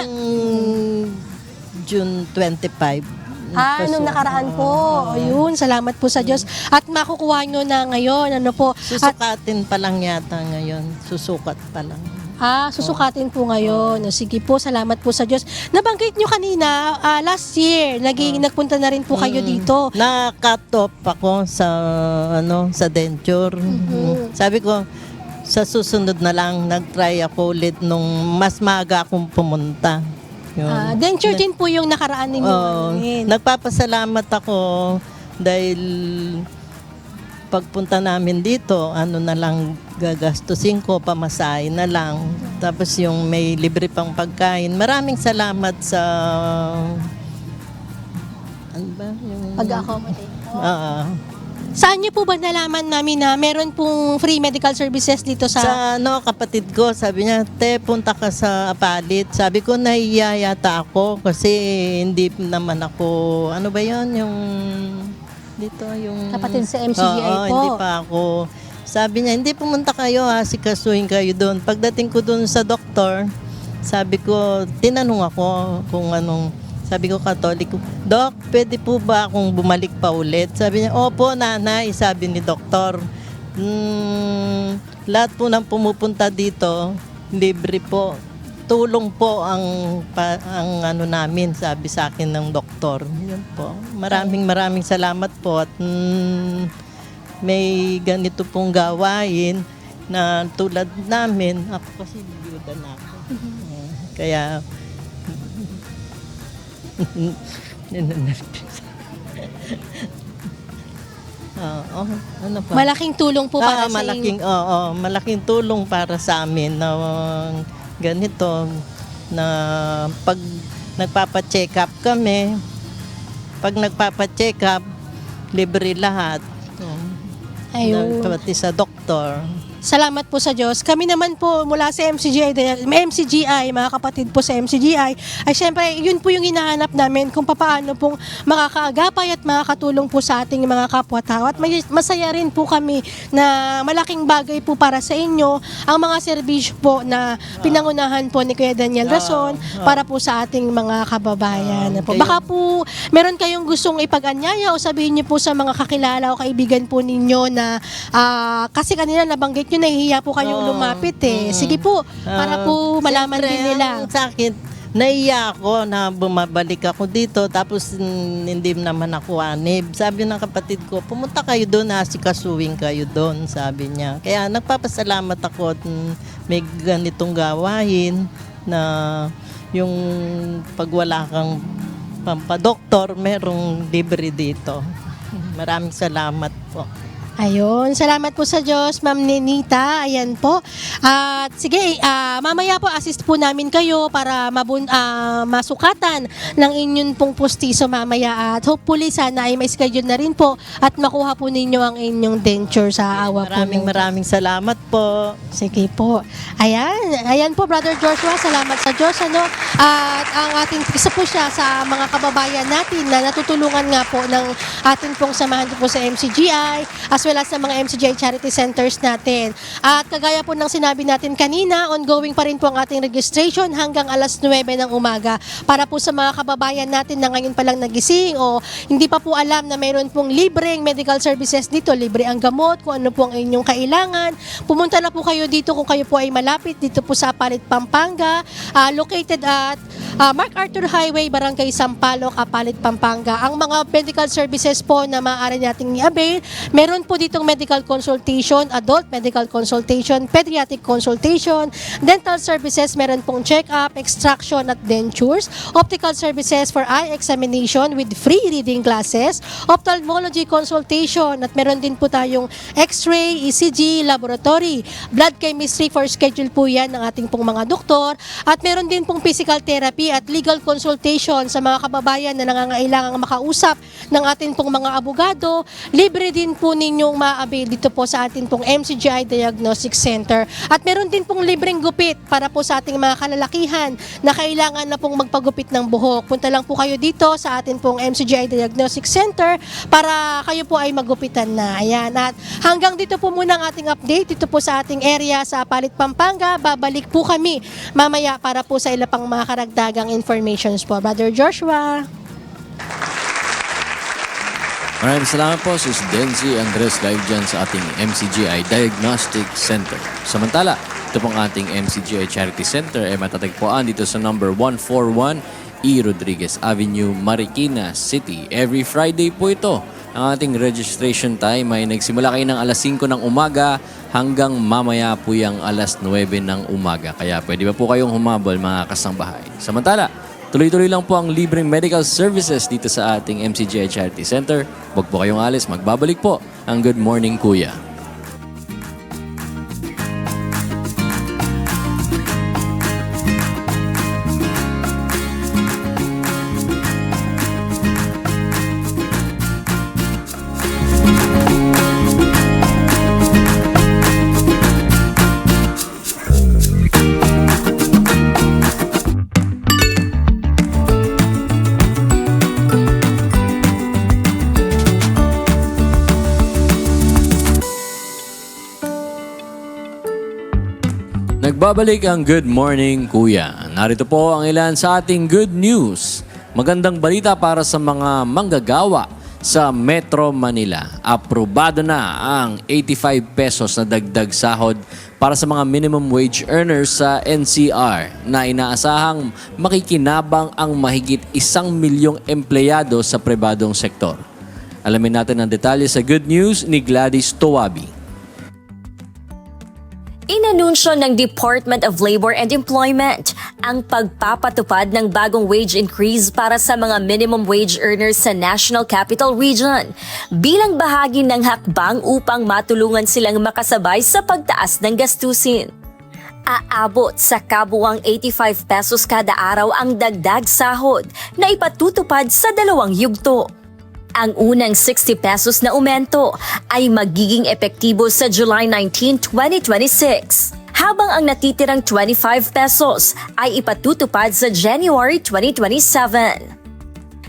June 25, Nung nakaraan po. Ayun, salamat po sa Diyos. At makukuha nyo na ngayon. Ano po? At, Susukatin pa lang yata ngayon. Susukat pa lang. susukatin po ngayon. O, sige po, salamat po sa Diyos. Nabanggit nyo kanina, last year, nagpunta na rin po kayo dito. Na-cut off ako sa sa denture. Sabi ko, sa susunod na lang, nag-try ako ulit nung mas maaga akong pumunta. Yun. Denture din po yung nakaraan ninyo. Nagpapasalamat ako dahil pagpunta namin dito, na lang gagastusin ko, pamasahe na lang. Tapos yung may libre pang pagkain. Maraming salamat sa Pag-accommodate po. Saan niyo po ba nalaman namin na meron pong free medical services dito sa... Sa kapatid ko, sabi niya, punta ka sa Apalit. Sabi ko, nahiya yata ako kasi hindi naman ako, ano ba yun, yung dito, yung... Kapatid sa MCGI po. Hindi pa ako. Sabi niya, hindi pumunta kayo, sikasuhin kayo doon. Pagdating ko doon sa doktor, sabi ko, tinanong ako kung anong... Sabi ko, Katoliko, Dok, pwede po ba akong bumalik pa ulit? Sabi niya, opo, nanay, sabi ni doktor. Lahat po ng pumupunta dito, libre po. Tulong po ang namin, sabi sa akin ng doktor. Yun po. Maraming salamat po at may ganito pong gawain na tulad namin. Ako kasi biyuda na ako. Kaya ano pa? Malaking tulong po para sa malaking, inyo. malaking tulong para sa amin na ganito na pag nagpapa-check up kami, pag nagpapa-check up, libre lahat. Ayun. Pati sa doktor. Salamat po sa Diyos. Kami naman po mula sa MCGI, mga kapatid po sa MCGI, ay syempre yun po yung hinahanap namin kung paano pong makakaagapay at makakatulong po sa ating mga kapwa-tao. At masaya rin po kami na malaking bagay po para sa inyo ang mga serbisyo po na pinangunahan po ni Kuya Daniel Rason para po sa ating mga kababayan. Baka po meron kayong gustong ipag-anyaya o sabihin niyo po sa mga kakilala o kaibigan po ninyo na kasi kanina nabanggit nyo, nahihiya po kayong lumapit Sige po, para po malaman din nila. Sa akin, nahiya ako na bumabalik ako dito tapos hindi naman ako anib. Sabi ng kapatid ko, pumunta kayo doon, asikasuhin kayo doon, sabi niya. Kaya nagpapasalamat ako at may ganitong gawain na yung pag wala kang pampadoktor, merong libre dito. Maraming salamat po. Ayun, salamat po sa Diyos, Ma'am Nenita. Ayan po. At sige, mamaya po assist po namin kayo para masukatan ng inyong pong pustiso mamaya. At hopefully sana ay may schedule na rin po at makuha po ninyo ang inyong denture sa awa po. Maraming salamat po. Sige po. Ayan po, Brother Joshua, salamat sa Diyos. At ang ating isa po siya sa mga kababayan natin na natutulungan nga po ng ating pong samahan po sa MCGI as well as sa mga MCGI Charity Centers natin. At kagaya po ng sinabi natin kanina, ongoing pa rin po ang ating registration hanggang alas 9 ng umaga para po sa mga kababayan natin na ngayon pa lang nagising o hindi pa po alam na mayroon pong libreng medical services dito, libre ang gamot, kung ano po ang inyong kailangan. Pumunta na po kayo dito kung kayo po ay malapit dito po sa Apalit, Pampanga, located at MacArthur Highway, Barangay Sampaloc, Apalit, Pampanga. Ang mga medical services po na maaari nating i-avail, meron po ditong medical consultation, adult medical consultation, pediatric consultation, dental services, meron pong check-up, extraction at dentures, optical services for eye examination with free reading classes, ophthalmology consultation, at meron din po tayong x-ray, ECG, laboratory, blood chemistry for schedule po yan ng ating pong mga doktor, at meron din pong physical therapy at legal consultation sa mga kababayan na nangangailangang makausap ng ating pong mga abogado. Libre din po ninyong ma-avail dito po sa ating pong MCGI Diagnostic Center. At meron din pong libreng gupit para po sa ating mga kalalakihan na kailangan na pong magpagupit ng buhok. Punta lang po kayo dito sa ating pong MCGI Diagnostic Center para kayo po ay magupitan na. Ayan. At hanggang dito po muna ang ating update dito po sa ating area sa Apalit, Pampanga. Babalik po kami mamaya para po sa ilang pang mga karagdagang informations po. Brother Joshua. Maraming salamat po si Denzi Andres live dyan sa ating MCGI Diagnostic Center. Samantala, ito pong ating MCGI Charity Center ay matatagpuan dito sa number 141 E. Rodriguez Avenue, Marikina City. Every Friday po ito. Ang ating registration time ay nagsimula kayo ng alas 5 ng umaga hanggang mamaya po yung alas 9 ng umaga. Kaya pwede pa po kayong humabol mga kasambahay. Samantala, tuloy-tuloy lang po ang libreng medical services dito sa ating MCGI Charity Center. Huwag po kayong alis, magbabalik po ang Good Morning Kuya. Nagbabalik ang Good Morning Kuya. Narito po ang ilan sa ating good news. Magandang balita para sa mga manggagawa sa Metro Manila. Aprobado na ang 85 pesos na dagdag sahod para sa mga minimum wage earners sa NCR na inaasahang makikinabang ang mahigit 1 milyong empleyado sa pribadong sektor. Alamin natin ang detalye sa good news ni Gladys Towabi. Inanunsyo ng Department of Labor and Employment ang pagpapatupad ng bagong wage increase para sa mga minimum wage earners sa National Capital Region bilang bahagi ng hakbang upang matulungan silang makasabay sa pagtaas ng gastusin. Aabot sa kabuwang 85 pesos kada araw ang dagdag sahod na ipatutupad sa 2 yugto. Ang unang 60 pesos na aumento ay magiging epektibo sa July 19, 2026, habang ang natitirang 25 pesos ay ipatutupad sa January 2027.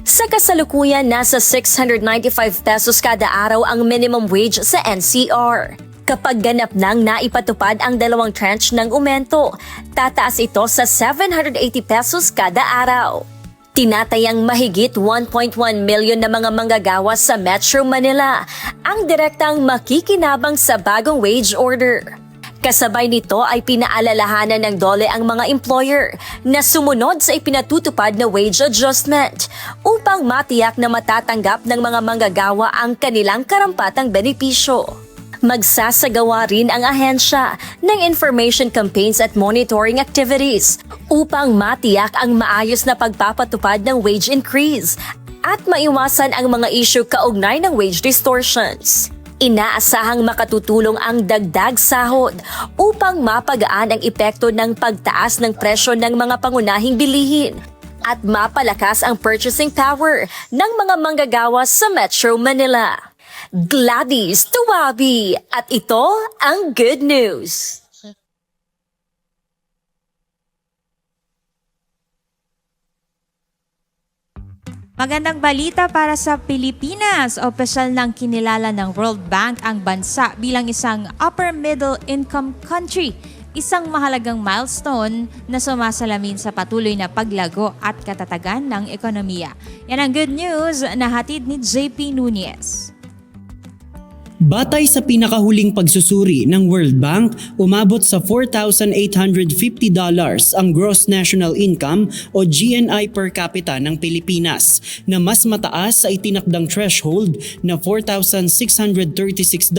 Sa kasalukuyan, nasa 695 pesos kada araw ang minimum wage sa NCR. Kapag ganap nang naipatupad ang 2 tranche ng aumento, tataas ito sa 780 pesos kada araw. Tinatayang mahigit 1.1 million na mga manggagawa sa Metro Manila ang direktang makikinabang sa bagong wage order. Kasabay nito ay pinaalalahanan ng DOLE ang mga employer na sumunod sa ipinatutupad na wage adjustment upang matiyak na matatanggap ng mga manggagawa ang kanilang karampatang benepisyo. Magsasagawa rin ang ahensya ng information campaigns at monitoring activities upang matiyak ang maayos na pagpapatupad ng wage increase at maiwasan ang mga issue kaugnay ng wage distortions. Inaasahang makatutulong ang dagdag sahod upang mapagaan ang epekto ng pagtaas ng presyo ng mga pangunahing bilihin at mapalakas ang purchasing power ng mga manggagawa sa Metro Manila. Gladys Tuwabi, at ito ang good news. Magandang balita para sa Pilipinas. Opisyal nang kinilala ng World Bank ang bansa bilang isang upper middle income country. Isang mahalagang milestone na sumasalamin sa patuloy na paglago at katatagan ng ekonomiya. Yan ang good news na hatid ni JP Nunez. Batay sa pinakahuling pagsusuri ng World Bank, umabot sa $4,850 ang gross national income o GNI per capita ng Pilipinas, na mas mataas sa itinakdang threshold na $4,636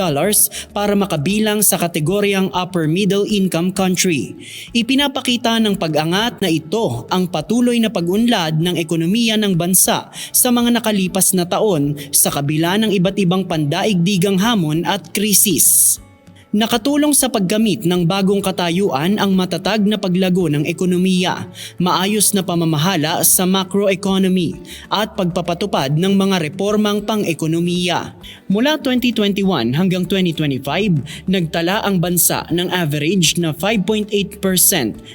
para makabilang sa kategoryang upper middle income country. Ipinapakita ng pag-angat na ito ang patuloy na pag-unlad ng ekonomiya ng bansa sa mga nakalipas na taon sa kabila ng iba't ibang pandaigdigang hamon at krisis. Nakatulong sa paggamit ng bagong katayuan ang matatag na paglago ng ekonomiya, maayos na pamamahala sa macroeconomy at pagpapatupad ng mga reformang pang-ekonomiya. Mula 2021 hanggang 2025, nagtala ang bansa ng average na 5.8%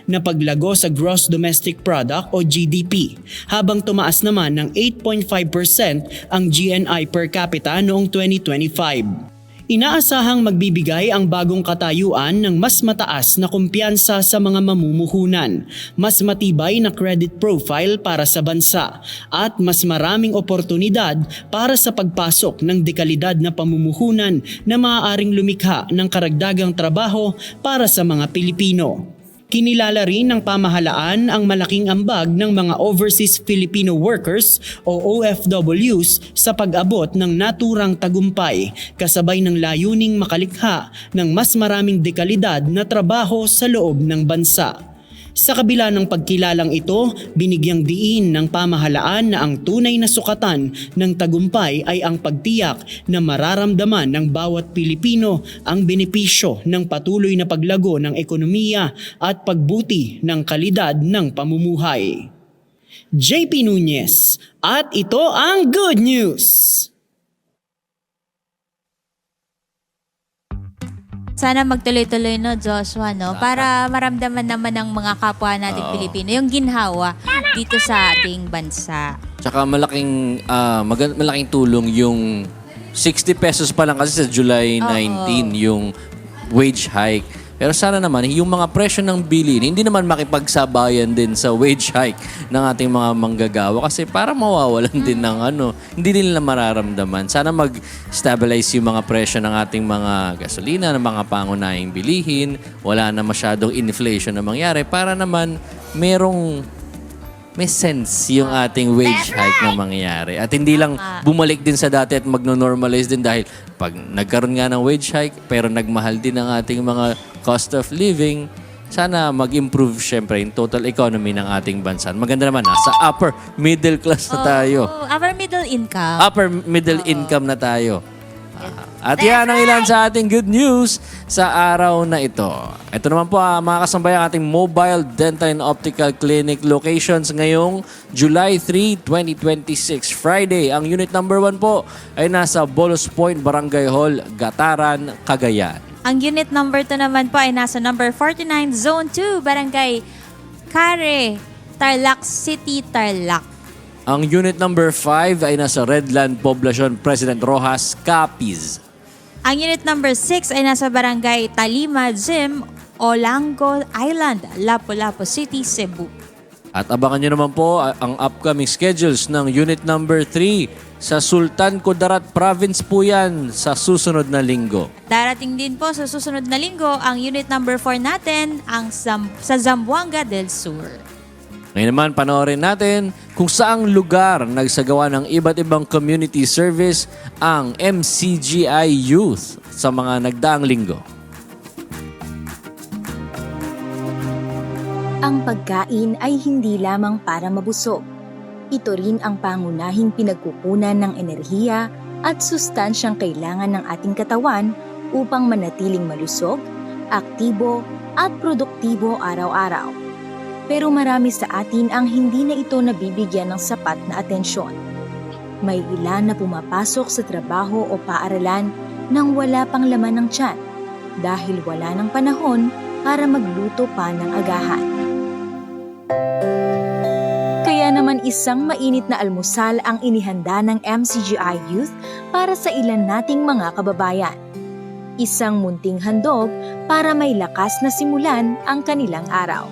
na paglago sa Gross Domestic Product o GDP, habang tumaas naman ng 8.5% ang GNI per capita noong 2025. Inaasahang magbibigay ang bagong katayuan ng mas mataas na kumpiyansa sa mga mamumuhunan, mas matibay na credit profile para sa bansa, at mas maraming oportunidad para sa pagpasok ng dekalidad na pamumuhunan na maaaring lumikha ng karagdagang trabaho para sa mga Pilipino. Kinilala rin ng pamahalaan ang malaking ambag ng mga overseas Filipino workers o OFWs sa pag-abot ng naturang tagumpay, kasabay ng layuning makalikha ng mas maraming dekalidad na trabaho sa loob ng bansa. Sa kabila ng pagkilalang ito, binigyang diin ng pamahalaan na ang tunay na sukatan ng tagumpay ay ang pagtiyak na mararamdaman ng bawat Pilipino ang benepisyo ng patuloy na paglago ng ekonomiya at pagbuti ng kalidad ng pamumuhay. JP Nunez, at ito ang Good News! Sana magtuloy-tuloy no, Joshua, no? Para maramdaman naman ng mga kapwa nating Pilipino yung ginhawa dito sa ating bansa. Tsaka malaking tulong yung 60 pesos pa lang kasi sa July 19 yung wage hike. Pero sana naman, yung mga presyo ng bilhin, hindi naman makipagsabayan din sa wage hike ng ating mga manggagawa kasi para mawawalan din ng hindi nila mararamdaman. Sana mag-stabilize yung mga presyo ng ating mga gasolina, ng mga pangunahing bilihin, wala na masyadong inflation na mangyari para naman may sense yung ating wage hike na mangyayari. At hindi lang bumalik din sa dati at magno-normalize din dahil pag nagkaroon nga ng wage hike pero nagmahal din ang ating mga cost of living, sana mag-improve syempre yung total economy ng ating bansa. Maganda naman, nasa upper middle class na tayo. Upper middle income. Upper middle income na tayo. At yan ang ilan sa ating good news sa araw na ito. Ito naman po mga kasambayan, ating Mobile Dental and Optical Clinic locations ngayong July 3, 2026, Friday. Ang unit number 1 po ay nasa Bolos Point, Barangay Hall, Gataran, Cagayan. Ang unit number 2 naman po ay nasa number 49, Zone 2, Barangay Care, Tarlac City, Tarlac. Ang unit number 5 ay nasa Redland Poblacion, President Rojas, Capiz. Ang unit number 6 ay nasa Barangay Talima Gym, Olango Island, Lapu-Lapu City, Cebu. At abangan nyo naman po ang upcoming schedules ng unit number 3 sa Sultan Kudarat Province po yan sa susunod na linggo. Darating din po sa susunod na linggo ang unit number 4 natin sa Zamboanga del Sur. Ngayon naman, panoorin natin kung saang lugar nagsagawa ng iba't ibang community service ang MCGI Youth sa mga nagdaang linggo. Ang pagkain ay hindi lamang para mabusog. Ito rin ang pangunahing pinagkukunan ng enerhiya at sustansyang kailangan ng ating katawan upang manatiling malusog, aktibo at produktibo araw-araw. Pero marami sa atin ang hindi na ito nabibigyan ng sapat na atensyon. May ilan na pumapasok sa trabaho o paaralan nang wala pang laman ng tiyan dahil wala ng panahon para magluto pa ng agahan. Kaya naman isang mainit na almusal ang inihanda ng MCGI Youth para sa ilan nating mga kababayan. Isang munting handog para may lakas na simulan ang kanilang araw.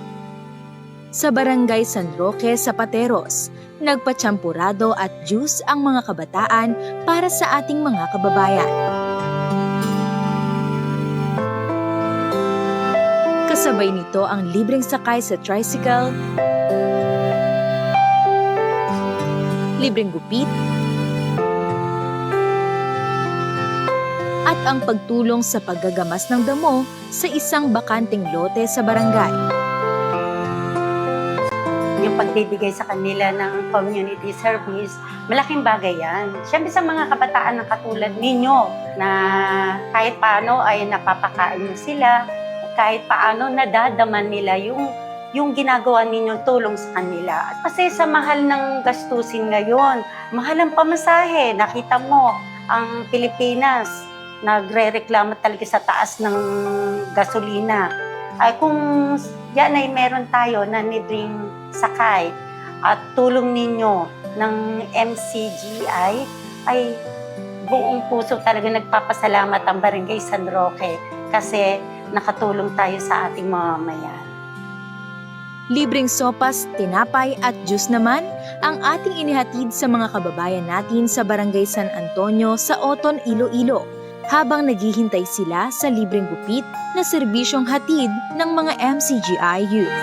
Sa Barangay San Roque, Zapateros, nagpatsampurado at juice ang mga kabataan para sa ating mga kababayan. Kasabay nito ang libreng sakay sa tricycle, libreng gupit, at ang pagtulong sa paggagamas ng damo sa isang bakanteng lote sa barangay. Yung pagbibigay sa kanila ng community service, malaking bagay yan. Siyempre sa mga kabataan na katulad ninyo na kahit paano ay napapakain nyo sila, kahit paano nadadaman nila yung ginagawa ninyong tulong sa kanila. Kasi sa mahal ng gastusin ngayon, mahal ang pamasahe. Nakita mo, ang Pilipinas, nagre-reklamo talaga sa taas ng gasolina. Ay kung yan ay meron tayo na libreng sakay at tulong ninyo ng MCGI, ay buong puso talaga nagpapasalamat ang Barangay San Roque kasi nakatulong tayo sa ating mamamayan. Libreng sopas, tinapay at juice naman ang ating inihatid sa mga kababayan natin sa Barangay San Antonio sa Oton, Iloilo, habang naghihintay sila sa libreng gupit na serbisyong hatid ng mga MCGI youth.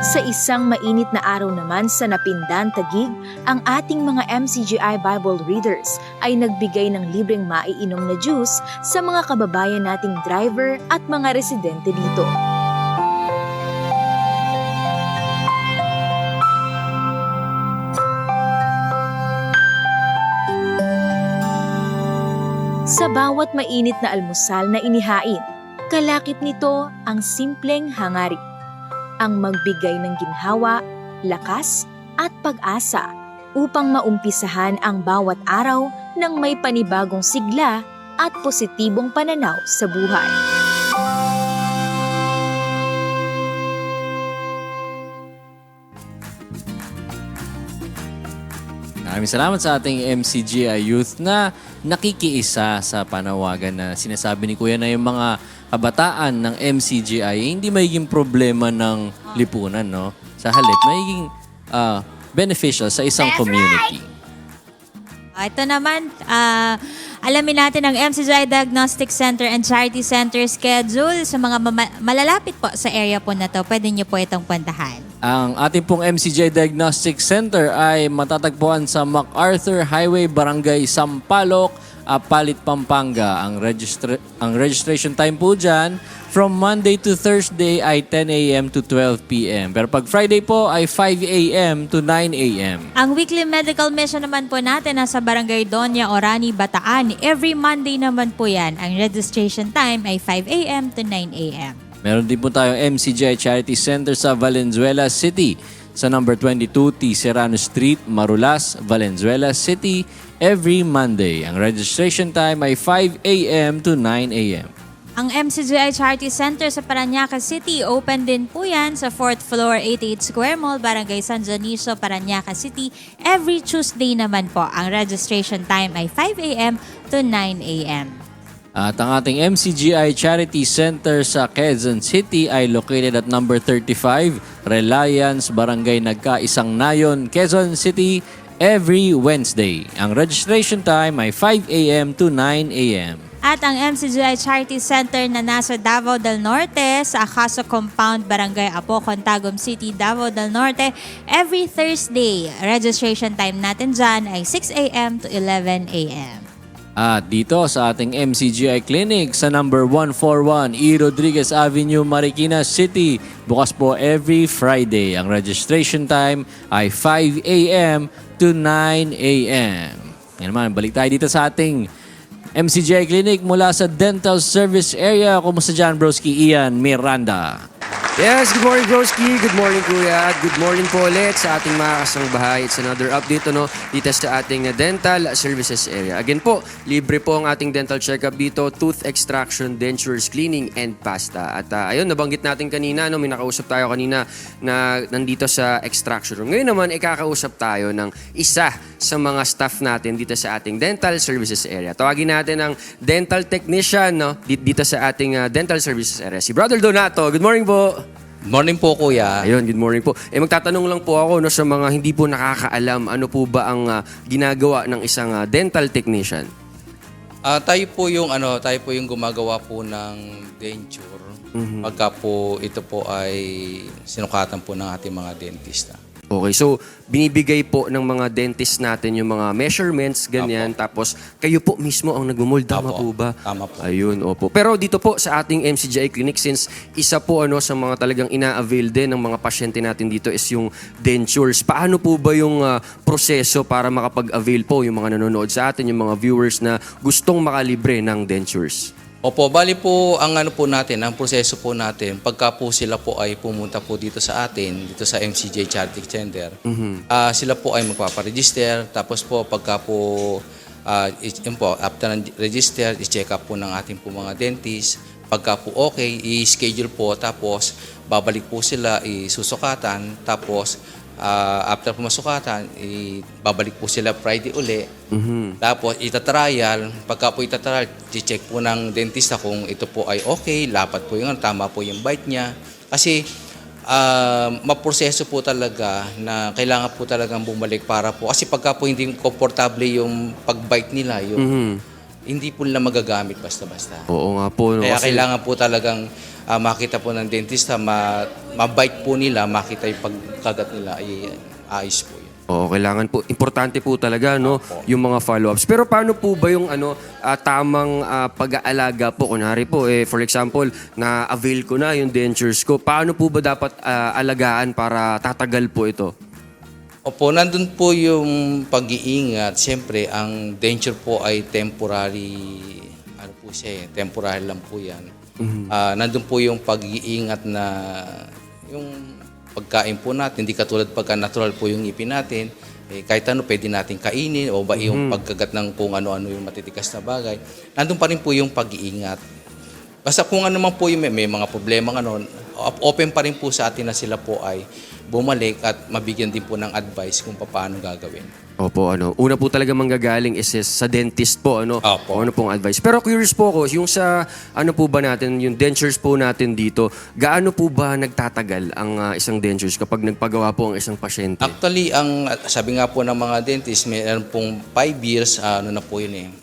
Sa isang mainit na araw naman sa Napindan, Taguig, ang ating mga MCGI Bible readers ay nagbigay ng libreng maiinom na juice sa mga kababayan nating driver at mga residente dito. Sa bawat mainit na almusal na inihain, kalakip nito ang simpleng hangarin. Ang magbigay ng ginhawa, lakas at pag-asa upang maumpisahan ang bawat araw ng may panibagong sigla at positibong pananaw sa buhay. Maraming salamat sa ating MCGI Youth na nakikiisa sa panawagan na sinasabi ni Kuya na yung mga kabataan ng MCGI hindi magiging problema ng lipunan, no? Sa halip, magiging beneficial sa isang community. Ito naman, alamin natin ang MCGI Diagnostic Center and Charity Center schedule sa mga malalapit po sa area po na to. Pwede niyo po itong puntahan. Ang ating pong MCGI Diagnostic Center ay matatagpuan sa MacArthur Highway, Barangay Sampaloc, Apalit, Pampanga. Ang registration time po dyan from Monday to Thursday ay 10 a.m. to 12 p.m. Pero pag Friday po ay 5 a.m. to 9 a.m. Ang weekly medical mission naman po natin nasa Barangay Doña Orani, Bataan. Every Monday naman po yan. Ang registration time ay 5 a.m. to 9 a.m. Meron din po tayong MCGI Charity Center sa Valenzuela City sa number 22 T. Serrano Street, Marulas, Valenzuela City every Monday. Ang registration time ay 5 a.m. to 9 a.m. Ang MCGI Charity Center sa Parañaque City, open din po yan sa 4th floor, 88 Square Mall, Barangay San Dionisio, Parañaque City. Every Tuesday naman po. Ang registration time ay 5 a.m. to 9 a.m. At ang ating MCGI Charity Center sa Quezon City ay located at number 35, Reliance, Barangay Nagkaisang Nayon, Quezon City, every Wednesday. Ang registration time ay 5 a.m. to 9 a.m. At ang MCGI Charity Center na nasa Davao del Norte sa Acaso Compound, Barangay Apocon, Tagum City, Davao del Norte, every Thursday. Registration time natin dyan ay 6 a.m. to 11 a.m. At dito sa ating MCGI Clinic sa number 141 E. Rodriguez Avenue, Marikina City. Bukas po every Friday. Ang registration time ay 5 a.m. to 9 a.m. Yan naman, balik tayo dito sa ating MCGI Clinic mula sa Dental Service Area. Kumusta dyan, Broski? Ian Miranda. Yes, good morning, Broski. Good morning, Kuya. At good morning po ulit sa ating mga kasangbahay. It's another update dito sa ating dental services area. Again po, libre po ang ating dental checkup dito, tooth extraction, dentures, cleaning, and pasta. At ayun, nabanggit natin kanina, may nakausap tayo kanina na nandito sa extraction room. Ngayon naman, ikakausap tayo ng isa sa mga staff natin dito sa ating dental services area. Tawagin natin ang dental technician dito sa ating dental services area. Si Brother Donato. Good morning po. Morning po, Kuya. Ayun, good morning po. Magtatanong lang po ako sa mga hindi po nakakaalam, ano po ba ang ginagawa ng isang dental technician? Tayo po yung gumagawa po ng denture. Pagka po ito po ay sinukatan po ng ating mga dentista. Okay, so binibigay po ng mga dentist natin yung mga measurements, ganyan. Apo. Tapos kayo po mismo ang nagmumold. Tama po ba? Tama po. Ayun, opo. Pero dito po sa ating MCGI Clinic, since isa po sa mga talagang ina-avail din ng mga pasyente natin dito is yung dentures. Paano po ba yung proseso para makapag-avail po yung mga nanonood sa atin, yung mga viewers na gustong makalibre ng dentures? Opo, bali po ang ang proseso po natin, pagka po sila po ay pumunta po dito sa atin, dito sa MCGI Charity Center, sila po ay magpaparegister, tapos po pagka po Yun po, after ng register, i-check up po ng ating po mga dentist. Pagka po okay, i-schedule po, tapos babalik po sila, isusukatan, tapos after po masukatan, babalik po sila Friday uli. Tapos itatrial, pagka po itatrial, i-check po ng dentista kung ito po ay okay, lapat po yung tama po yung bite niya. Kasi maproseso po talaga na kailangan po talagang bumalik para po. Kasi pagka po hindi komportable yung pag-bite nila, yung hindi po nila magagamit basta-basta. Oo nga po. No? Kaya Kasi- kailangan po talagang makita po ng dentista, ma-bite po nila, makita yung pagkagat nila, ay ayos po yun. Oo, kailangan po. Importante po talaga, no, yung mga follow-ups. Pero paano po ba yung tamang pag-aalaga po? Kunwari po, for example, na-avail ko na yung dentures ko. Paano po ba dapat alagaan para tatagal po ito? Opo, nandun po yung pag-iingat. Siyempre, ang denture po ay temporary, ano po siya temporary lang po yan. Nandun po yung pag-iingat na yung pagkain po natin, hindi katulad pagka natural po yung ngipin natin, kahit ano pwede natin kainin o ba yung pagkagat ng kung ano-ano yung matitikas na bagay. Nandun pa rin po yung pag-iingat. Basta kung ano man po yung may mga problema, open pa rin po sa atin na sila po ay bumalik at mabigyan din po ng advice kung paano gagawin. Opo, una po talaga manggagaling is sa dentist po, Opo. ano pong advice. Pero curious po ako, yung sa, po ba natin, yung dentures po natin dito, gaano po ba nagtatagal ang isang dentures kapag nagpagawa po ang isang pasyente? Actually, ang sabi nga po ng mga dentist, mayroon pong 5 years, na po yun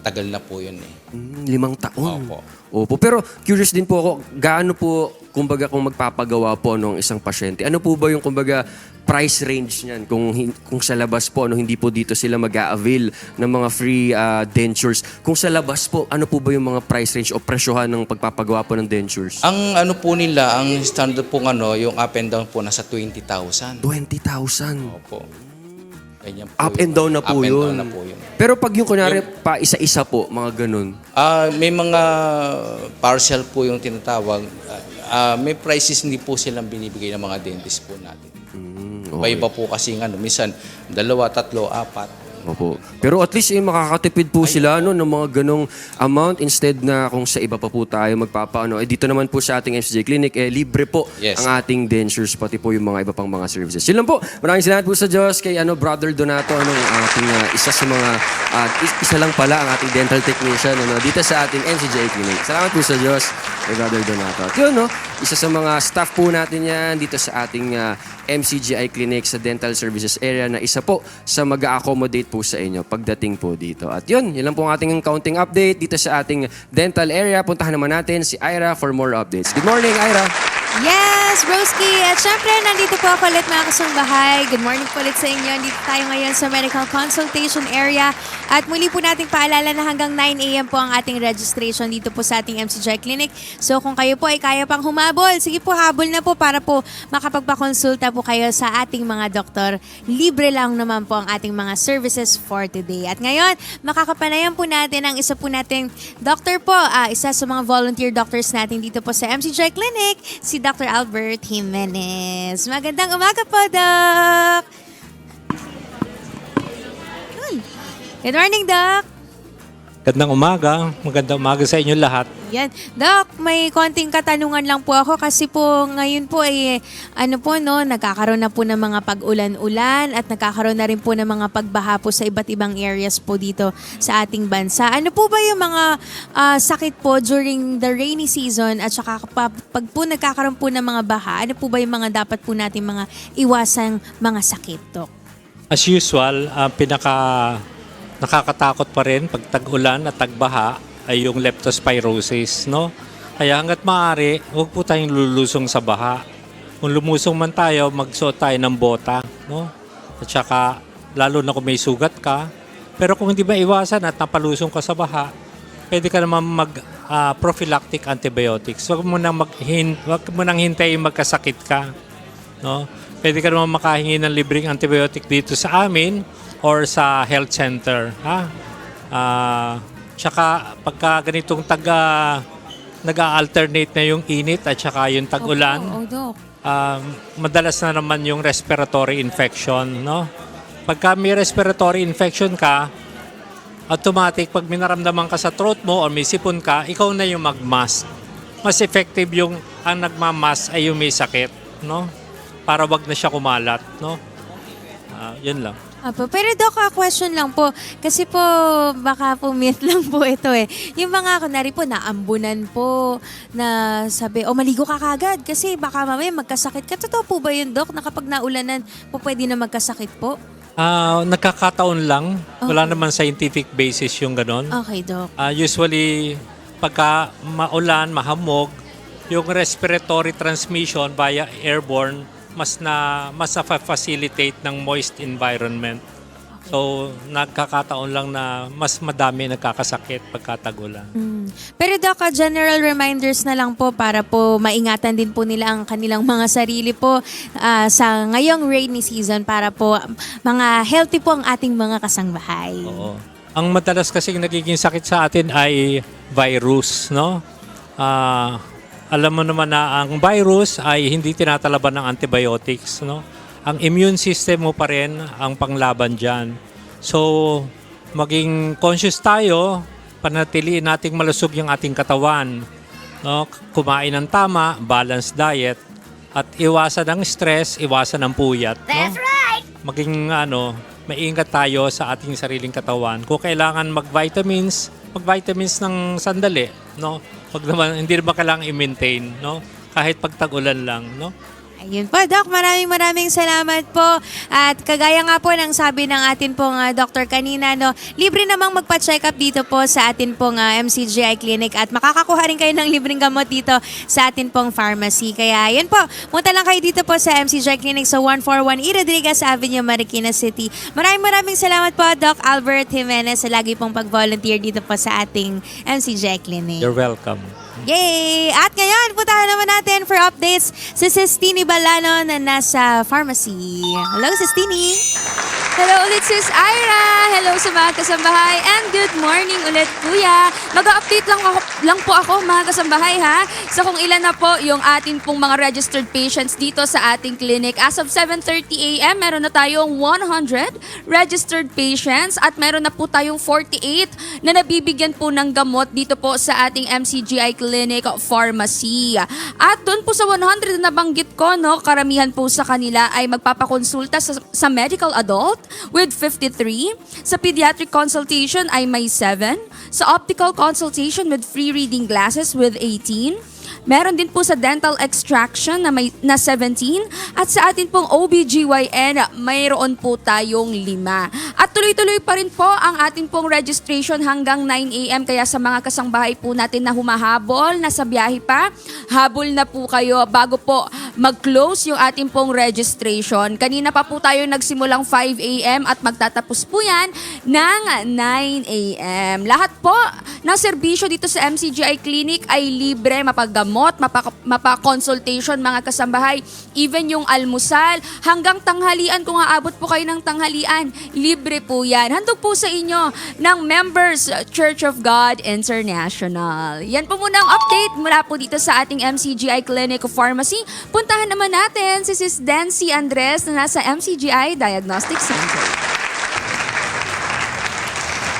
tagal na po yun 5 taon? Opo. Opo. Pero curious din po ako, gaano po, kumbaga kung magpapagawa po ng isang pasyente, ano po ba yung kumbaga price range niyan kung sa labas po hindi po dito sila mag-a-avail ng mga free dentures. Kung sa labas po, ano po ba yung mga price range o presyohan ng pagpapagawa po ng dentures? Ang ano po nila, ang standard po yung up and down po nasa 20,000. 20,000. Opo. Ganyan po Up and down na po up and yun. down na po yun. Pero pag yung kunwari pa isa-isa po, mga ganun. May mga partial po yung tinatawag. May prices hindi po silang binibigay ng mga dentist po natin. Okay. Iba po kasi minsan 2, 3, 4. Opo. Pero at least makakatipid po sila ng mga ganong amount instead na kung sa iba pa po tayo magpapaano. Dito naman po sa ating MCJ Clinic, libre po ang ating dentures, pati po yung mga iba pang mga services. Yun lang po. Maraming salamat po sa Diyos kay Brother Donato, ang ating isa sa mga, isa lang pala ang ating dental technician dito sa ating MCJ Clinic. Salamat po sa Diyos kay Brother Donato. At yun, isa sa mga staff po natin yan dito sa ating MCGI Clinic sa dental services area na isa po sa mag-accommodate po sa inyo pagdating po dito. At yun lang po ang ating counting update dito sa ating dental area. Puntahan naman natin si Ira for more updates. Good morning, Ira! Yes, Broski! At syempre, nandito po ako ulit mga kasangbahay. Good morning po ulit sa inyo. Nandito tayo ngayon sa medical consultation area. At muli po nating paalala na hanggang 9 a.m. po ang ating registration dito po sa ating MCJ Clinic. So kung kayo po ay kaya pang humabol, sige po, habol na po para po makapagpakonsulta po kayo sa ating mga doktor. Libre lang naman po ang ating mga services for today. At ngayon, makakapanayan po natin ang isa po nating doctor po, isa sa mga volunteer doctors natin dito po sa MCJ Clinic, si Dr. Albert Jimenez. Magandang umaga po, Doc! Good morning, Doc! Magandang umaga sa inyo lahat. Yan. Doc, may konting katanungan lang po ako kasi po ngayon po nagkakaroon na po ng mga pag-ulan-ulan at nagkakaroon na rin po ng mga pagbaha po sa iba't ibang areas po dito sa ating bansa. Ano po ba yung mga sakit po during the rainy season at saka pag po nagkakaroon po ng mga baha, ano po ba yung mga dapat po natin mga iwasang mga sakit, Doc? As usual, nakakatakot pa rin pag tag-ulan at tagbaha ay yung leptospirosis, no? Kaya hanggat maaari, huwag po tayong lulusong sa baha. Kung lumusong man tayo, magsuot tayo ng bota, no? At saka, lalo na kung may sugat ka. Pero kung hindi ba iwasan at napalusong ka sa baha, pwede ka naman prophylactic antibiotics. Huwag mo nang hintayin magkasakit ka, no? Pwede ka naman makahingi ng libreng antibiotic dito sa amin or sa health center, ha? Tsaka pagka ganitong nag-alternate na yung init at saka yung tag-ulan, madalas na naman yung respiratory infection, no? Pagka may respiratory infection ka, automatic, pag minaramdaman ka sa throat mo or may sipon ka, ikaw na yung mag-mask. Mas effective yung ang nagmamask ay yung may sakit, no? Para wag na siya kumalat, no? Yun lang. Apo. Pero Doc, question lang po. Kasi po, baka po myth lang po ito eh. Yung mga, kunwari po, naambunan po, na sabi, maligo ka kagad kasi baka mamaya magkasakit ka. Totoo po ba yun, Doc, na kapag naulanan po pwede na magkasakit po? Nagkakataon lang. Wala naman scientific basis yung ganon. Okay, Doc. Usually, pagka maulan, mahamog, yung respiratory transmission via airborne, mas na-facilitate ng moist environment. So, nagkakataon lang na mas madami nagkakasakit pagkatagulan. Pero Doc, general reminders na lang po para po maingatan din po nila ang kanilang mga sarili po sa ngayong rainy season para po mga healthy po ang ating mga kasangbahay. Oo. Ang madalas kasi nagiging sakit sa atin ay virus, no? Alam mo naman na ang virus ay hindi tinatalaban ng antibiotics, no? Ang immune system mo pa rin ang panglaban dyan. So, maging conscious tayo, panatiliin nating malusog yung ating katawan, no? Kumain ng tama, balanced diet, at iwasan ng stress, iwasan ng puyat. That's right! Maging maingat tayo sa ating sariling katawan. Kung kailangan mag-vitamins ng sandali, no? Hindi naman kailangan i-maintain, no? Kahit pag tag-ulan lang, no? Ayun po, Doc. Maraming salamat po. At kagaya nga po ng sabi ng atin pong doktor kanina, no, libre namang magpa-check up dito po sa atin pong MCGI Clinic at makakakuha rin kayo ng libreng gamot dito sa atin pong pharmacy. Kaya yun po, punta lang kayo dito po sa MCGI Clinic sa 141 E. Rodriguez Avenue, Marikina City. Maraming salamat po, Doc Albert Jimenez, sa lagi pong pag-volunteer dito po sa ating MCGI Clinic. You're welcome. Yay! At ngayon, puntahan naman natin for updates si Sistini Balano na nasa pharmacy. Hello, Sistini! Hello ulit, Sis Ira! Hello sa mga kasambahay and good morning ulit, Kuya! Mag-update lang po ako, mga kasambahay, ha? Sa kung ilan na po yung atin pong mga registered patients dito sa ating clinic. As of 7:30 a.m., meron na tayong 100 registered patients at meron na po tayong 48 na nabibigyan po ng gamot dito po sa ating MCGI Clinic Pharmacy. At doon po sa 100 na nabanggit ko, no, karamihan po sa kanila ay magpapakonsulta sa medical adult with 53. Sa pediatric consultation ay may 7. Sa optical consultation with free reading glasses with 18. Meron din po sa dental extraction na 17 at sa atin pong OBGYN mayroon po tayong 5. At tuloy-tuloy pa rin po ang ating pong registration hanggang 9 a.m. Kaya sa mga kasangbahay po natin na humahabol, nasa biyahe pa, habol na po kayo bago po mag-close yung ating pong registration. Kanina pa po tayo nagsimulang 5 a.m. at magtatapos po yan ng 9 a.m. Lahat po ng serbisyo dito sa MCGI Clinic ay libre, mapaggamot, mapa-consultation mga kasambahay, even yung almusal, hanggang tanghalian, kung aabot po kayo ng tanghalian, libre po yan. Handog po sa inyo ng Members Church of God International. Yan po muna ang update mula po dito sa ating MCGI Clinic Pharmacy. Puntahan naman natin si Sis Dancy Andres na nasa MCGI Diagnostic Center.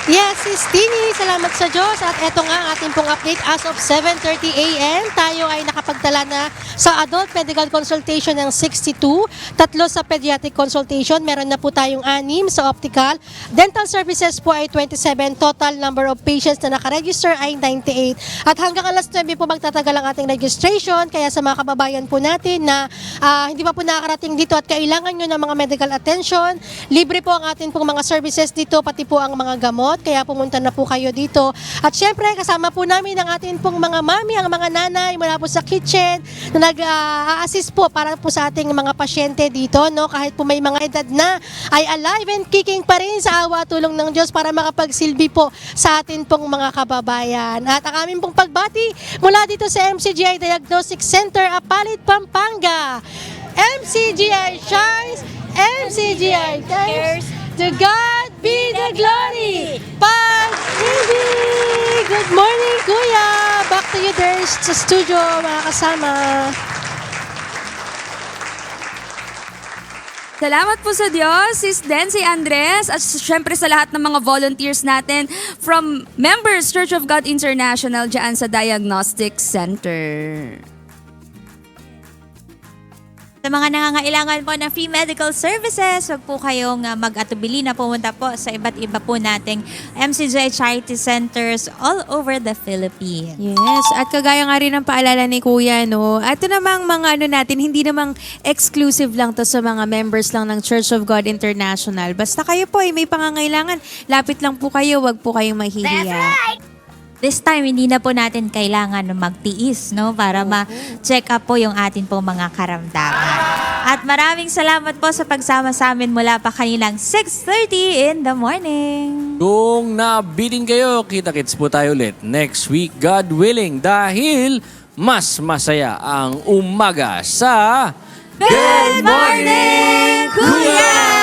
Yes, Sistini, salamat sa Diyos. At eto nga ang ating pong update as of 7:30 a.m. Tayo ay nakapagtala na sa adult medical consultation ng 62, 3 sa pediatric consultation, meron na po tayong 6 sa optical. Dental services po ay 27, total number of patients na nakaregister ay 98. At hanggang alas 9 po magtatagal ang ating registration, kaya sa mga kababayan po natin na hindi pa po nakakarating dito at kailangan nyo ng mga medical attention, libre po ang ating pong mga services dito, pati po ang mga gamot. Kaya pumunta na po kayo dito. At syempre, kasama po namin ang ating pong mga mami, ang mga nanay mula po sa kitchen na nag-assist po para po sa ating mga pasyente dito. No? Kahit po may mga edad na, ay alive and kicking pa rin sa awa tulong ng Diyos para makapagsilbi po sa atin pong mga kababayan. At ang aming pong pagbati mula dito sa MCGI Diagnostic Center, Apalit, Pampanga. MCGI shines, MCGI cares. To God be the glory! Pag-ibig! Good morning, Kuya! Back to you there sa studio, mga kasama. Salamat po sa Diyos, Sis Dency Andres, at syempre sa lahat ng mga volunteers natin from members Church of God International dyan sa Diagnostic Center. Sa mga nangangailangan po ng free medical services, huwag po kayong mag-atubili na pumunta po sa iba't iba po nating MCJ Charity Centers all over the Philippines. Yes, at kagaya nga rin ng paalala ni Kuya, no? Ito namang mga natin, hindi namang exclusive lang to sa mga members lang ng Church of God International. Basta kayo po ay may pangangailangan, lapit lang po kayo, wag po kayong mahihiya. This time, hindi na po natin kailangan magtiis, no? Para ma-check up po yung atin pong mga karamdaman. At maraming salamat po sa pagsama sa amin mula pa kanilang 6:30 in the morning. Kung nabitin kayo, kita-kits po tayo ulit next week, God willing, dahil mas masaya ang umaga sa Good morning, Kuya!